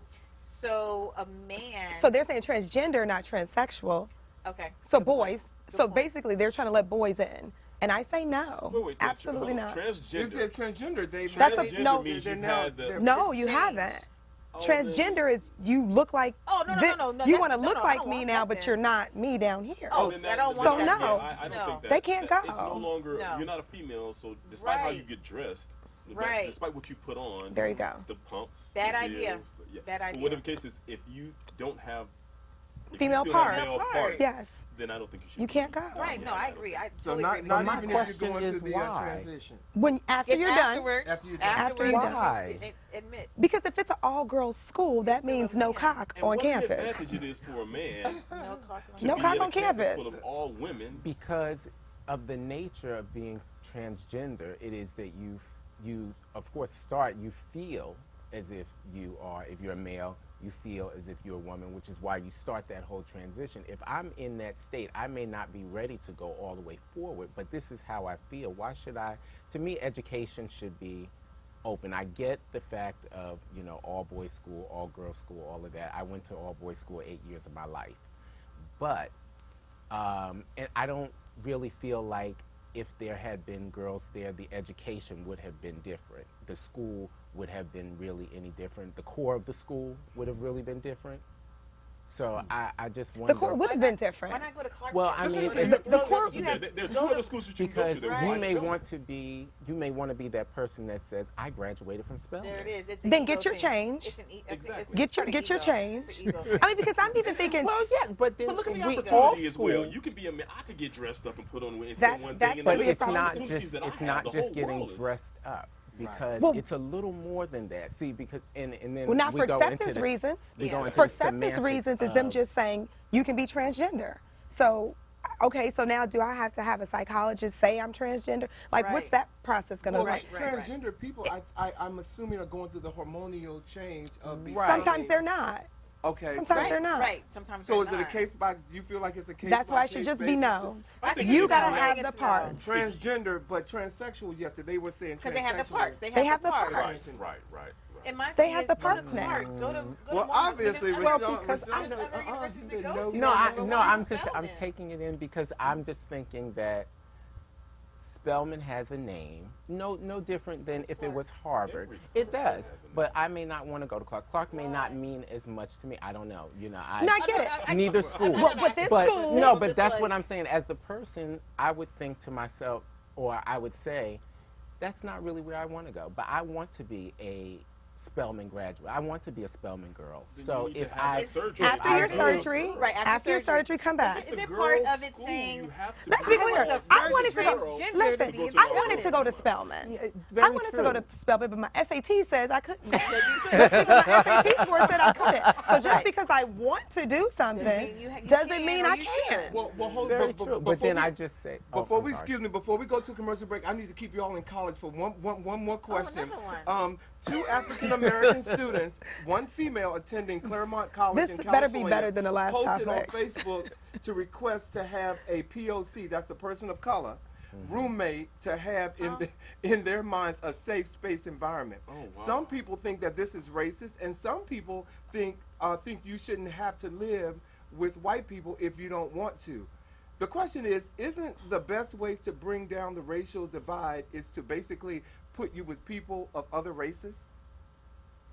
So a man. So they're saying transgender, not transsexual. Okay. So boys. So basically, they're trying to let boys in, and I say no. Wait, absolutely not. Transgender. Is it transgender? No. Means No, you haven't. Transgender is you look like. Oh no. You want to look like me now, but you're not me down here. Oh, then I don't So want that. no. I don't think that. They can't go. It's no longer. No. You're not a female, so despite how you get dressed, Right. despite what you put on, There you go. The pumps. Bad the idea. heels, yeah. Bad idea. But whatever the case is, if you don't have Female you still have parts. male parts, Yes. then I don't think you should. You can't go. Right. No, I agree. I So totally not agree. not my even if you're question going is through the why? transition. When after you're done. Afterwards, After you're done. afterwards, Why? Admit. Because if it's an all-girls school, that means no cock And on what campus. an advantage it is for a man No cock on to No be cock in a on campus. full of all women. Because of the nature of being transgender, it is that you of course you feel as if you are, if you're a male, you feel as if you're a woman, which is why you start that whole transition. If I'm in that state, I may not be ready to go all the way forward, but this is how I feel. Why should I? To me, education should be open. I get the fact of, all boys school, all girls school, all of that. I went to all boys school 8 years of my life. But, and I don't really feel like if there had been girls there, the education would have been different. The school would have been really any different. The core of the school would have really been different. So I just wonder. The core would have been different. Why not go to Clark? Well, I mean, the core. There are two other schools that you can go because to. you may want to be that person that says, I graduated from Spelman. There it is. It's Then an get ego your thing. change. It's an Exactly. Get your change. It's an ego thing. I mean, because I'm even thinking. Well, yes, but then Look at the we all opportunity as well. school. You could be a man. I could get dressed up and put on and That- say one that's thing, what and we then have the problems opportunities that I It's have, not the just whole getting world is- dressed up. Because Well- it's a little more than that. See, because and then Well, not we for go into acceptance this- reasons. we go into For the acceptance semantics reasons is them of- just saying you can be transgender. So, okay, so now do I have to have a psychologist say I'm transgender? Like, what's Right. that process going to Well, look like? transgender people, I'm assuming, are going through the hormonal change of becoming. Sometimes they're not. Okay. Sometimes they're not. Right. Sometimes So they're is it a not. case by? You feel like it's a case? That's by why it should case just be basis? no. I think You it's got to no. have It's the no. parts. Transgender, but transsexual. Yes, they were saying Because they have the transsexual. parts. They have the parts. parts. Right. And my They thing have is, the go parts to now. Clark. Go to Well, obviously, Well, Rashawn- because Rashawn I said, other universities to said go no. to. No, Number one, I'm Spelman. taking it in because I'm just thinking that Spelman has a name, no different than if it was Harvard. Every It college does, has a name. but I may not want to go to Clark. Clark may not mean as much to me. I don't know. No, I get it. Neither school. But this But school. no, but just that's like- what I'm saying. As the person, I would think to myself, or I would say, that's not really where I want to go. But I want to be a Spelman graduate. I want to be a Spelman girl. Then So you need if to have I that surgery. After I your do- surgery, Right, after your surgery, come back. Is It's a it part girls' of it school. saying? You have to Let's be be a clear. girl. I wanted to go. Transgender Listen, to be a I wanted to go to girl. Spelman. Yeah, I very wanted to true. go to Spelman, but my SAT says I couldn't. Just because my SAT score said I couldn't. So just because I want to do something you doesn't can mean or I you can. should. Well, hold Very true. But then before I we- just say, Before I'm we, sorry. excuse me, before we go to commercial break, I need to keep you all in college for one more question. another one. 2 African American students, 1 female attending Claremont College This in better be California, better than the last posted topic. on Facebook to request to have a POC, that's the person of color, roommate to have in their minds a safe space environment. Oh, wow. Some people think that this is racist, and some people think you shouldn't have to live with white people if you don't want to. The question is, isn't the best way to bring down the racial divide is to basically put you with people of other races?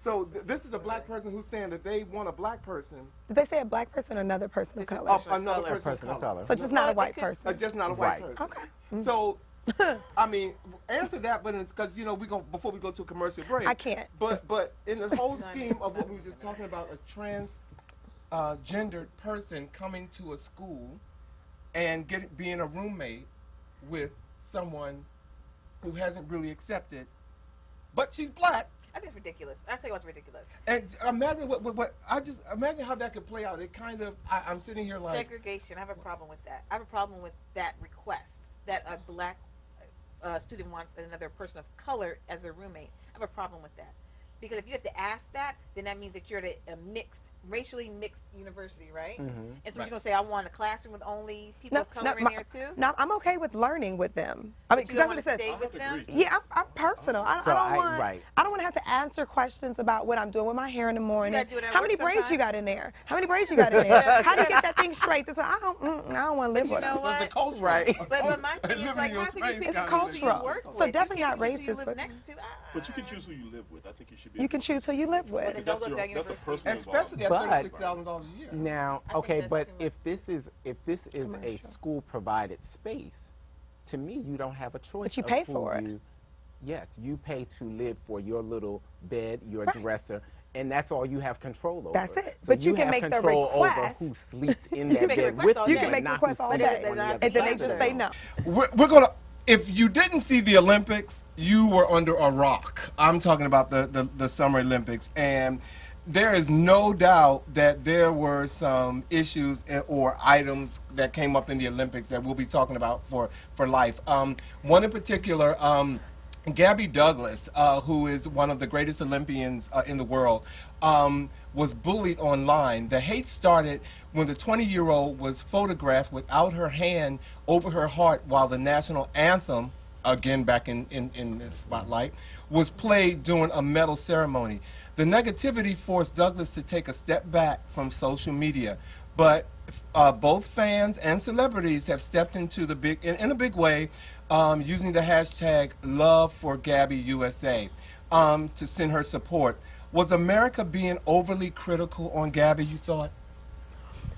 So this is a black person who's saying that they want a black person. Did they say a black person or another person of color? Another person of color. So just not a white person. Just not a white person. Okay. So, I mean, answer that, but it's because before we go to a commercial break. I can't. But in the whole scheme of what we were just talking about, a transgendered person coming to a school and being a roommate with someone who hasn't really accepted, but she's black. I think it's ridiculous. I'll tell you what's ridiculous. And imagine imagine how that could play out. It kind of, I'm sitting here like. Segregation, I have a problem with that. I have a problem with that request that a black student wants another person of color as a roommate. I have a problem with that. Because if you have to ask that, then that means that you're at a racially mixed university, right? And so you're going to say, I want a classroom with only people of color in there too? No, I'm okay with learning with them. I mean, because that's what it says. Stay with them? Yeah, I'm personal. I don't want to have to answer questions about what I'm doing with my hair in the morning. How many braids you got in there? How many braids you got in there? How do you get that thing straight? This way, I don't want to live with them. It's a culture, right? But my thing is like, how can you pick who you work with? So definitely not racist. racist. But you can choose who you live with. I think you should be. You can choose who you live with. That's a personal especially at $36,000 a year. Now, okay, but if this is a school provided space, to me, you don't have a choice. But you pay for it. Yes, you pay to live for your little bed, your dresser, and that's all you have control over. That's it. So but you can make the control over request. who sleeps in that bed with you. You can make requests all day, and then they just say no. We're gonna. If you didn't see the Olympics, you were under a rock. I'm talking about the Summer Olympics, and there is no doubt that there were some issues or items that came up in the Olympics that we'll be talking about for life. One in particular, Gabby Douglas, who is one of the greatest Olympians in the world, was bullied online. The hate started when the 20-year-old was photographed without her hand over her heart while the national anthem, again back in the spotlight, was played during a medal ceremony. The negativity forced Douglas to take a step back from social media, but both fans and celebrities have stepped into in a big way, using the hashtag #LoveForGabbyUSA to send her support. Was America being overly critical on Gabby, you thought?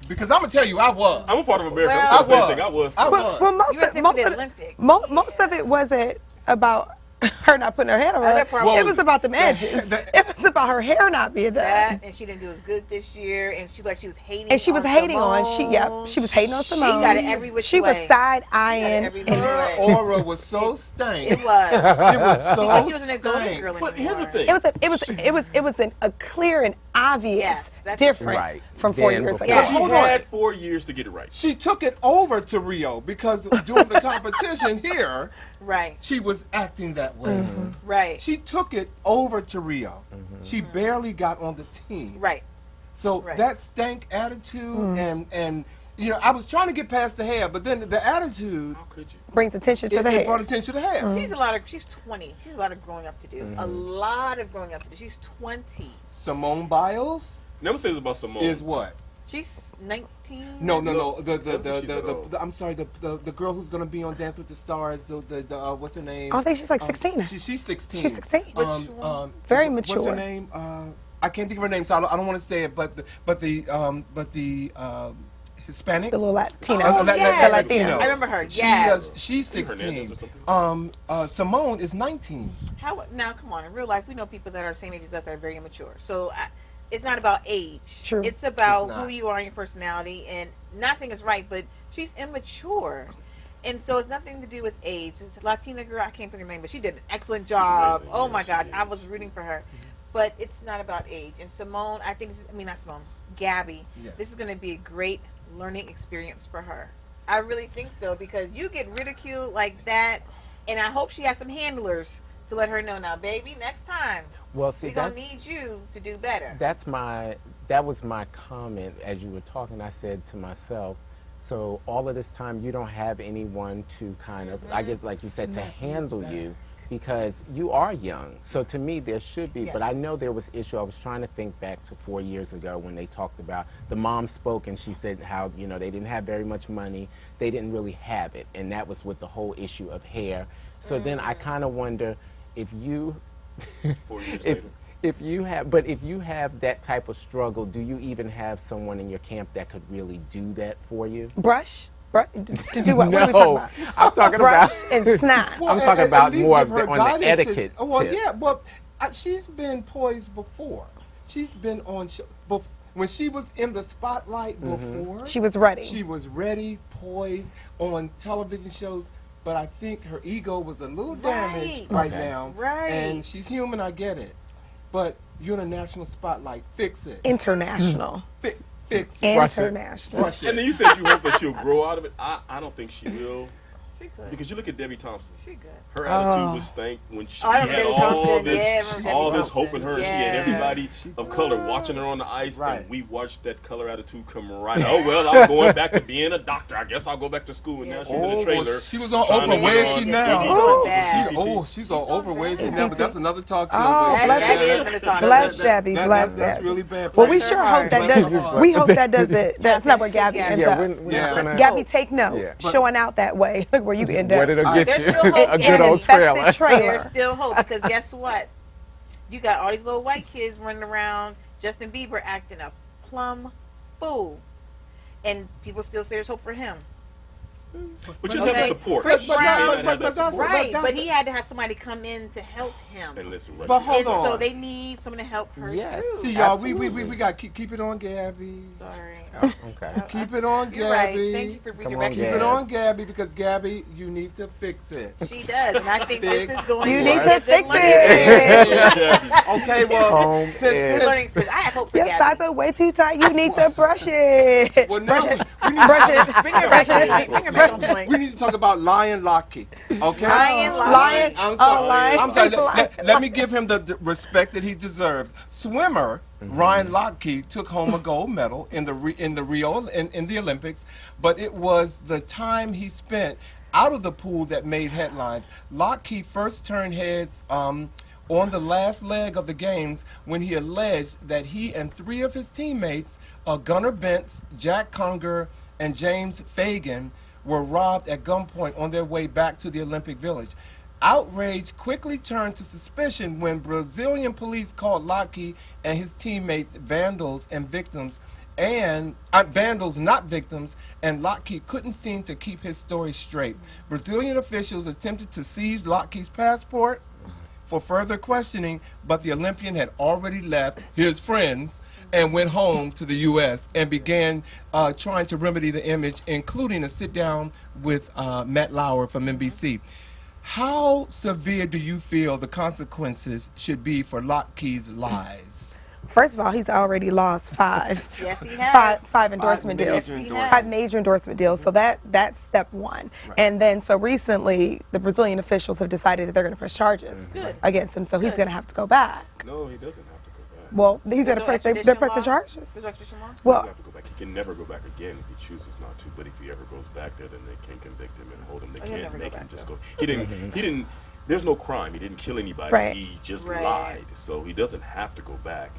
Because I'm going to tell you, I was. I'm a part of America. Well, I was. Well, most of it wasn't about her not putting her hand on her. It was about the edges. It was about her hair not being done. That, and she didn't do as good this year, and she was hating. And she was hating Simone. she was hating on Simone. She got it every which way. She was side eyeing. Her aura was so stank. It was. It was so because she wasn't a golden girl But here's the thing. It was a clear and obvious difference from 4 years ago. But hold on. She had 4 years to get it right. She took it over to Rio because during the competition here, she was acting that way. Right. She took it over to Rio. She barely got on the team. Right. So that stank attitude and I was trying to get past the hair, but then the attitude brings attention to the hair. It brought attention to the hair. She's 20. She's a lot of growing up to do. A lot of growing up to do. She's 20. Simone Biles? Never say this about Simone. Is what? She's 19. No. I'm sorry. The girl who's gonna be on Dance with the Stars. The what's her name? I think she's like 16. She's 16. She's 16. Very mature. What's her name? I can't think of her name, so I don't want to say it. But the Hispanic. The little Latina. Latino. I remember her. Yes. She's 16. Simone is 19. Now, come on. In real life, we know people that are the same age as us that are very immature. So it's not about age. True. It's about who you are and your personality. And not saying it's right, but she's immature. And so it's nothing to do with age. It's a Latina girl. I can't think of her name, but she did an excellent job. Oh, my gosh. I was rooting for her. But it's not about age. And Simone, not Simone, Gabby, this is going to be a great learning experience for her. I really think so, because you get ridiculed like that, and I hope she has some handlers to let her know, now, baby, next time, we're going to need you to do better. That was my comment as you were talking. I said to myself, So all of this time, you don't have anyone to kind of, I guess, like you said, to handle you, because you are young. So to me, there should be, but I know there was issue. I was trying to think back to 4 years ago when they talked about, the mom spoke and she said how, you know, they didn't have very much money. They didn't really have it. And that was with the whole issue of hair. So then I kind of wonder if you, 4 years later. if you have that type of struggle, do you even have someone in your camp that could really do that for you? Brush? To do what? No, what are we talking about? I'm talking Brush about and snot. Well, I'm talking at about least more give her on the guidance etiquette. Well, tip. yeah, but she's been poised before. She's been on when she was in the spotlight before. She was ready. She was ready, poised on television shows. But I think her ego was a little damaged right now. Right. And she's human, I get it. But you're in a national spotlight. Fix it. International. Fix it. International. Brush it. And then you said you hope that she'll grow out of it. I don't think she will. She could. Because you look at Debbie Thompson. She good. Her attitude was stank when she I had remember all Thompson. this hope in her. Yeah. She had everybody of color watching her on the ice, and we watched that color attitude come right. Oh well, I'm going back to being a doctor. I guess I'll go back to school. And now she's in the trailer. Well, she was on Oprah. Where is she now? She's on Oprah. Where is she now? But that's another talk show. Bless Gabby. Bless That's really bad. Well, we sure hope that does. We hope that does it. That's not where Gabby ends up. Gabby, take note. Showing out that way. Look where you end up. Where did it get There's you? still hope. A good old trailer. There's still hope, because guess what? You got all these little white kids running around, Justin Bieber acting a plumb fool, and people still say there's hope for him. But you have the support. Chris Brown, right, but he had to have somebody come in to help him. And listen, but hold on. So they need someone to help her too. See, y'all, we got to keep it on Gabby. Sorry. Oh, okay. Keep it on Gabby. You're right. Thank you for redirecting. Keep it on Gabby, because Gabby, you need to fix it. She does, and I think this is going. You need to fix it. Okay, well, since learning experience, I have hope for your Gabby. sides are way too tight. You need to brush it. Well, brush no, it. Brush it. Bring her back. Bring her back on point. We need to talk about Lion Lockheed. Okay? Lion. I'm sorry. Let me give him the respect that he deserves. Swimmer Ryan Lochte took home a gold medal in the Rio in the Olympics, but it was the time he spent out of the pool that made headlines. Lochte first turned heads on the last leg of the games when he alleged that he and 3 of his teammates, Gunnar Bentz, Jack Conger, and James Fagan, were robbed at gunpoint on their way back to the Olympic Village. Outrage quickly turned to suspicion when Brazilian police called Lochte and his teammates vandals and victims, and vandals not victims, and Lochte couldn't seem to keep his story straight. Brazilian officials attempted to seize Lochte's passport for further questioning, but the Olympian had already left his friends and went home to the U.S. and began trying to remedy the image, including a sit-down with Matt Lauer from NBC. How severe do you feel the consequences should be for Lochte's lies? First of all, he's already lost 5. Yes, he has. Five endorsement deals. Yes, 5 major endorsement deals. So that's step 1. Right. And then so recently, the Brazilian officials have decided that they're going to press charges against him. So he's going to have to go back. No, he doesn't have to go back. Well, he's going to press. They're pressing charges. Well, he have to go back. He can never go back again if he chooses not to. But if he ever goes back there, then they can convict him and hold him. They can't make him just go. He didn't. There's no crime. He didn't kill anybody. Right. He just lied. So he doesn't have to go back.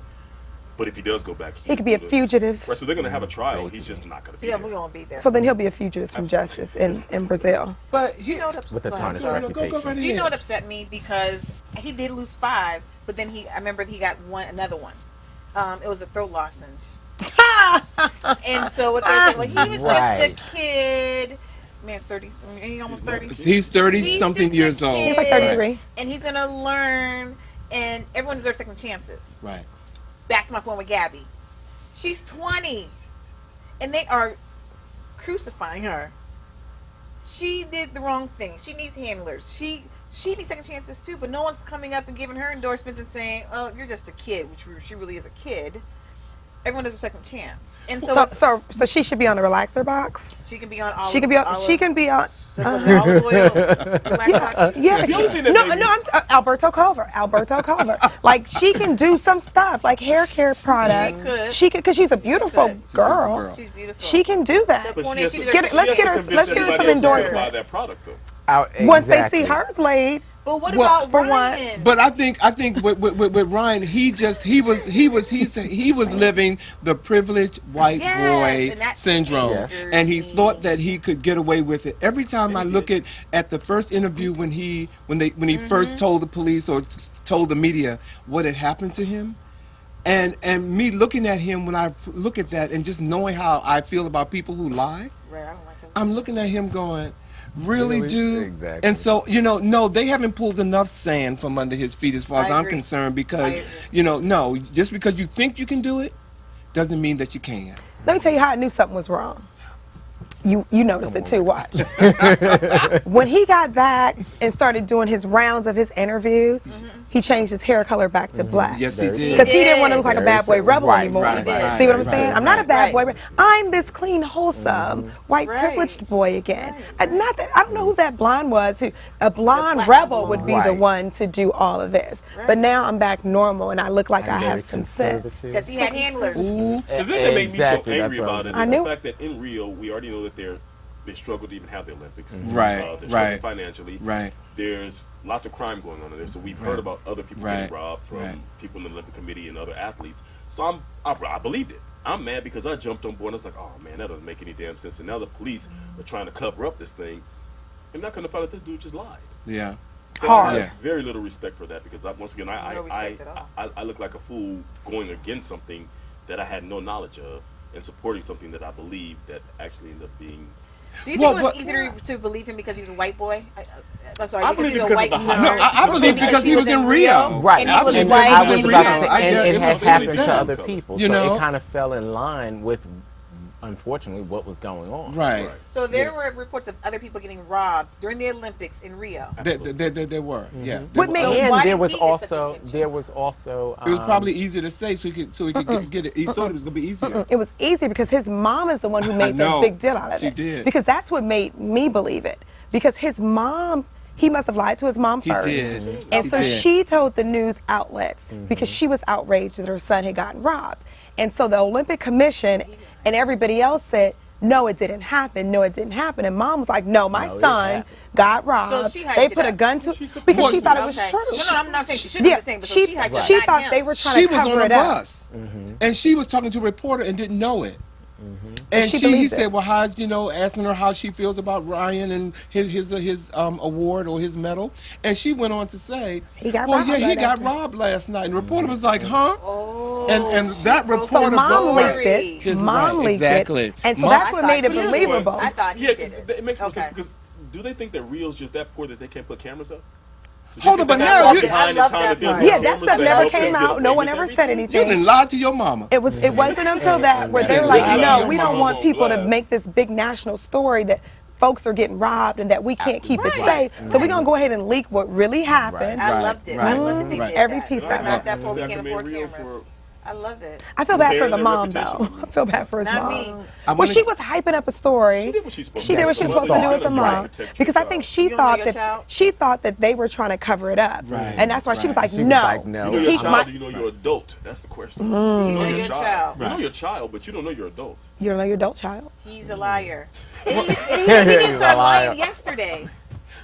But if he does go back, he could be a fugitive. Right, so they're going to have a trial. He's just not going to be there. Yeah, we're going to be there. So then he'll be a fugitive from justice in Brazil. But with a tarnished reputation. You know what upset me? Because he did lose 5, but then I remember he got another one. It was a throat lozenge. And so what they're saying, well, he was just a kid. Man's 30. He's almost 30. He's 30-something years old. He's like 33. And he's going to learn, and everyone deserves second chances. Right. Back to my point with Gabby. She's 20, and they are crucifying her. She did the wrong thing. She needs handlers. She needs second chances too, but no one's coming up and giving her endorsements and saying, "Oh, you're just a kid," which she really is a kid. Everyone has a second chance, and so she should be on the relaxer box. She can be on all. She can be on Because with the olive oil, black box. Yeah, I'm Alberto Culver. Like, she can do some stuff, like hair care products. She could, because she's a beautiful girl. She's beautiful. She can do that. Let's get her some endorsements. That product, though. Once they see hers laid. But what about Ryan? But I think with Ryan, he was living the privileged white boy syndrome, and he thought that he could get away with it. Every time I look at the first interview when he first told the police or told the media what had happened to him, and me looking at him when I look at that and just knowing how I feel about people who lie, I'm looking at him going, really, dude? Exactly. And so, no, they haven't pulled enough sand from under his feet as far as I'm concerned, because, no, just because you think you can do it doesn't mean that you can. Let me tell you how I knew something was wrong. You noticed it too, watch. When he got back and started doing his rounds of his interviews, he changed his hair color back to black. Yes, he did. Because he didn't want to look like a bad boy rebel anymore. Right, See what I'm saying? I'm not a bad boy. I'm this clean, wholesome, white, privileged boy again. I don't know who that blonde was. A blonde rebel would be the one to do all of this. But now I'm back normal, and I look like I have some sense. Because he had handlers. The thing that made me so angry about it is the fact that in Rio, we already know that they struggle to even have the Olympics. They're struggling financially. Right. There's lots of crime going on in there. So we've heard about other people getting robbed from people in the Olympic Committee and other athletes. So I believed it. I'm mad because I jumped on board and I was like, oh man, that doesn't make any damn sense. And now the police are trying to cover up this thing. And not going to find out this dude just lied. Yeah. So I have very little respect for that, because once again, I look like a fool going against something that I had no knowledge of and supporting something that I believe that actually ended up being. Do you think it was easier to believe him because he was a white boy? I'm sorry, I believe because of the hype. No, I believe because he was in Rio. Right. And he was white. I was about to say, and it it has was happened them. to other people. You so know? it kind of fell in line with, unfortunately, what was going on. Right. So there were reports of other people getting robbed during the Olympics in Rio. There were, yeah. And there was also, it was probably easier to say so he could get it. He thought it was going to be easier. It was easy because his mom is the one who made the big deal out of it. She did. Because that's what made me believe it. Because his mom, he must have lied to his mom first. He did. And so she told the news outlets because she was outraged that her son had gotten robbed. And so the Olympic Commission and everybody else said, no, it didn't happen. No, it didn't happen. And mom was like, no, my son got robbed. So they put a gun to because she thought it was true. No, I'm not saying she shouldn't have been saying, but she thought they were trying to cover it up. She was on a bus, and she was talking to a reporter and didn't know it. And he said, well, how's, asking her how she feels about Ryan and his award or his medal. And she went on to say, he got robbed last night. And the reporter was like, huh? And that reporter... So mom leaked it. His mom leaked it. And so that's what made it believable. I thought he did it. It makes more sense because do they think that Rio's just that poor that they can't put cameras up? Hold on, but now I love that part. Yeah, that stuff never came out. No one ever said anything. You didn't lie to your mama. It wasn't until that where they were like, no, we don't want people to make this big national story that folks are getting robbed and that we can't keep it safe. So we're going to go ahead and leak what really happened. I loved it. I loved that they did every that. piece of Not it. that poor, we can't afford cameras. I love it. I feel bad for the mom, though. I feel bad for his mom. Well, she was hyping up a story. She did what she was supposed to do with the mom. Because I think she thought that they were trying to cover it up. And that's why she was like, no. You know your child, do you know your adult? That's the question. You know your child. You know your child, but you don't know your adult. You don't know your adult child? He's a liar. He didn't start lying yesterday.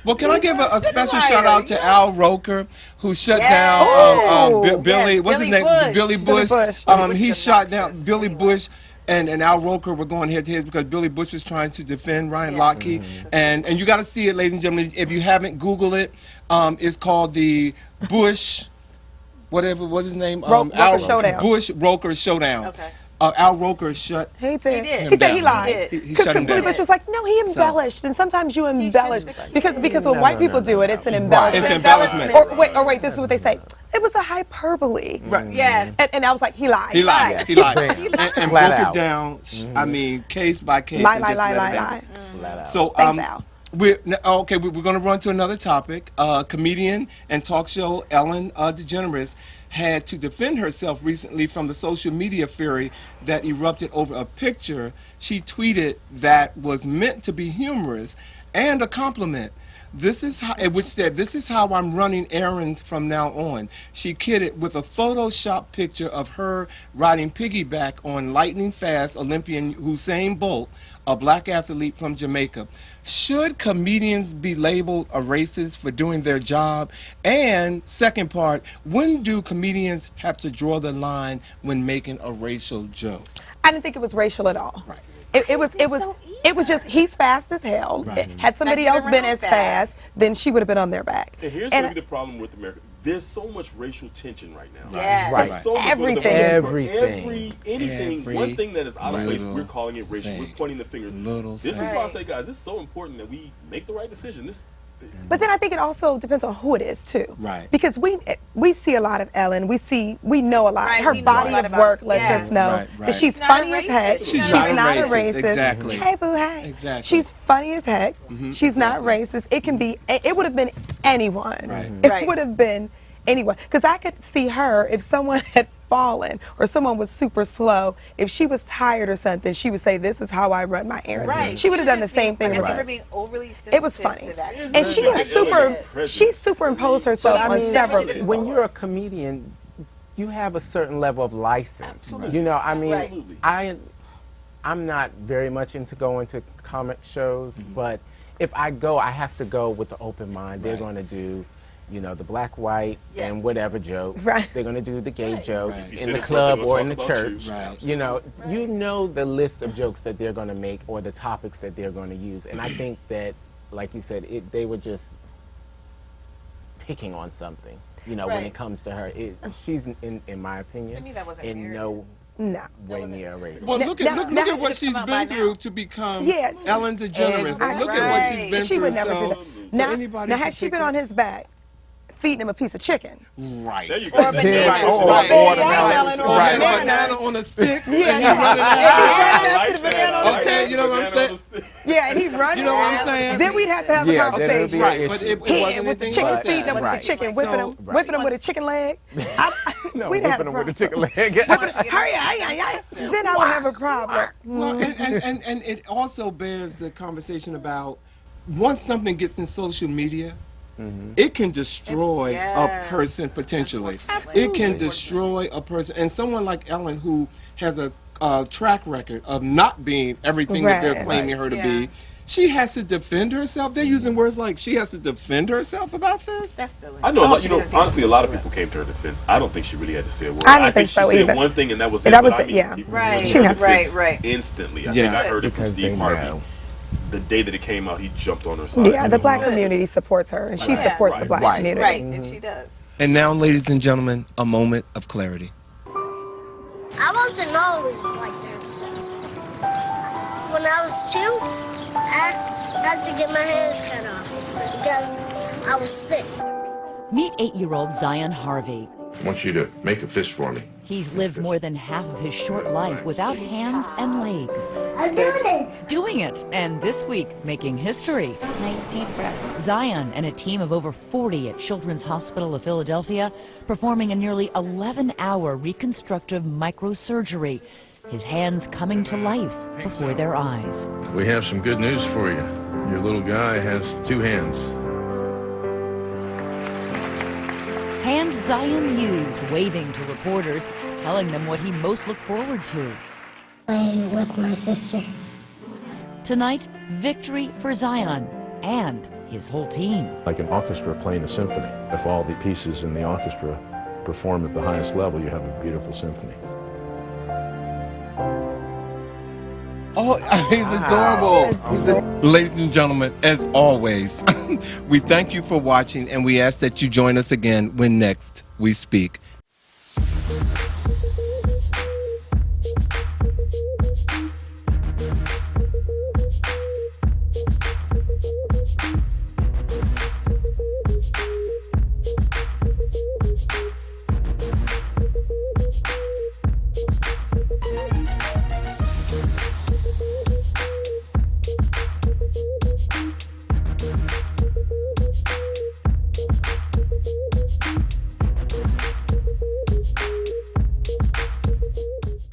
Well, can I give a special shout out to Al Roker, who shut down Billy? What's his name? Billy Bush. He shot down Billy Bush. And Al Roker were going head to head because Billy Bush was trying to defend Ryan Lochte. And you got to see it, ladies and gentlemen. If you haven't, Google it. It's called the Bush, what's his name? Roker Showdown. Bush Roker Showdown. Okay. Al Roker shut him down. He said he lied. He shut him down. Billy Bush was like, no, he embellished. And sometimes you embellish. Because when white people do it, it's an embellishment. It's embellishment. Or wait, this is what they say. It was a hyperbole. Right. Yes. And I was like, he lied. He lied. And broke it down, I mean, case by case. Lie. So, we're going to run to another topic. Comedian and talk show Ellen DeGeneres had to defend herself recently from the social media fury that erupted over a picture she tweeted that was meant to be humorous and a compliment. This is how, which said, "This is how I'm running errands from now on." She kidded with a Photoshop picture of her riding piggyback on lightning fast Olympian Usain Bolt, a black athlete from Jamaica. Should comedians be labeled a racist for doing their job? And second part, when do comedians have to draw the line when making a racial joke? I didn't think it was racial at all. Right. It was just, he's fast as hell. Right. Had somebody else been as fast, then she would have been on their back. And here's maybe the problem with America. There's so much racial tension right now. Yeah. Right. There's so much Everything. anything. One thing that is out of place, we're calling it racial. We're pointing the finger. This is why I say, guys, it's so important that we make the right decision. But then I think it also depends on who it is too. Right. Because we see a lot of Ellen. We know a lot. Right, Her we know a body lot of about work her. lets Yes. us know Right, right. that she's She's not funny a as heck. racist. She's not not a a racist. racist, exactly. Hey boo, hey. Exactly. She's funny as heck. She's not racist. It can be. It would have been anyone. Right. It Right. would have been anyone. Because I could see her if someone had fallen or someone was super slow. If she was tired or something, she would say, "This is how I run my errands." Right. She would have done the was just same thing. being, with I her. think her being overly sensitive It was funny. to that. And she has she superimposed herself I on mean, several When people. when you're a comedian, you have a certain level of license. Absolutely. You know, I mean, Absolutely. I'm not very much into going to comic shows, but if I go, I have to go with an open mind. They're going to do, you know, the black, white, and whatever jokes. Right. They're going to do the gay joke Right. in the club or in the Talk about church. you. Right. You know, you know the list of jokes that they're going to make or the topics that they're going to use. And I think that, like you said, they were just picking on something. You know, when Right. it comes to her, she's in my opinion, To me, that wasn't in narrative. No. way near a racist. Well, look at now- what she's come out by been through now. to become Yeah. Ellen DeGeneres. Exactly. Look at what she's been She through. would never so, do that. for Now, anybody now to had she take been it- on his back, feeding him a piece of chicken. Right. There you go. Or a banana. Right, Or right. watermelon or Right. banana. Banana on a stick. Yeah, and he you running out. running after the banana on the Okay, stick. you know what I'm saying? Yeah, and he running. You know what I'm saying? Then we'd have to have a Yeah, then it'll conversation. be an Right, but issue. it wasn't Yeah, with the anything chicken, like feeding that. him with the chicken, whipping So- him, whipping him with a chicken leg. No, We'd have whipping a them with a problem. chicken leg. Hurry, aye. Then I would have a problem. Well, and it also bears the conversation about once something gets in social media, it can destroy Yes. a person potentially. Absolutely. It can destroy a person. And someone like Ellen, who has a track record of not being everything that they're Right. claiming her to Yeah. be, she has to defend herself. They're using words like she has to defend herself about this. That's silly. I know, hope you she know, doesn't think honestly, a it's lot of true. people came to her defense. I don't think she really had to say a word. I don't think she so said either. one thing and that was And it. that was but I it, mean, yeah. people Right, were on her right, defense right. instantly. I Yeah. think I heard it from Because they Steve Harvey. know. The day that it came out, he jumped on her side. Yeah, the black community supports her, and she Right. supports the Right. black Right. community. Right, and she does. And now, ladies and gentlemen, a moment of clarity. I wasn't always like this. When I was 2, I had to get my hands cut off because I was sick. Meet 8-year-old Zion Harvey. I want you to make a fist for me. He's lived more than half of his short life without hands and legs. I did it. Doing it, and this week, making history. Nice deep breath. Zion and a team of over 40 at Children's Hospital of Philadelphia performing a nearly 11-hour reconstructive microsurgery. His hands coming to life before their eyes. We have some good news for you. Your little guy has 2 hands. Hands Zion used, waving to reporters, telling them what he most looked forward to. Playing with my sister. Tonight, victory for Zion and his whole team. Like an orchestra playing a symphony. If all the pieces in the orchestra perform at the highest level, you have a beautiful symphony. Oh, he's adorable. Ladies and gentlemen, as always, we thank you for watching, and we ask that you join us again when next we speak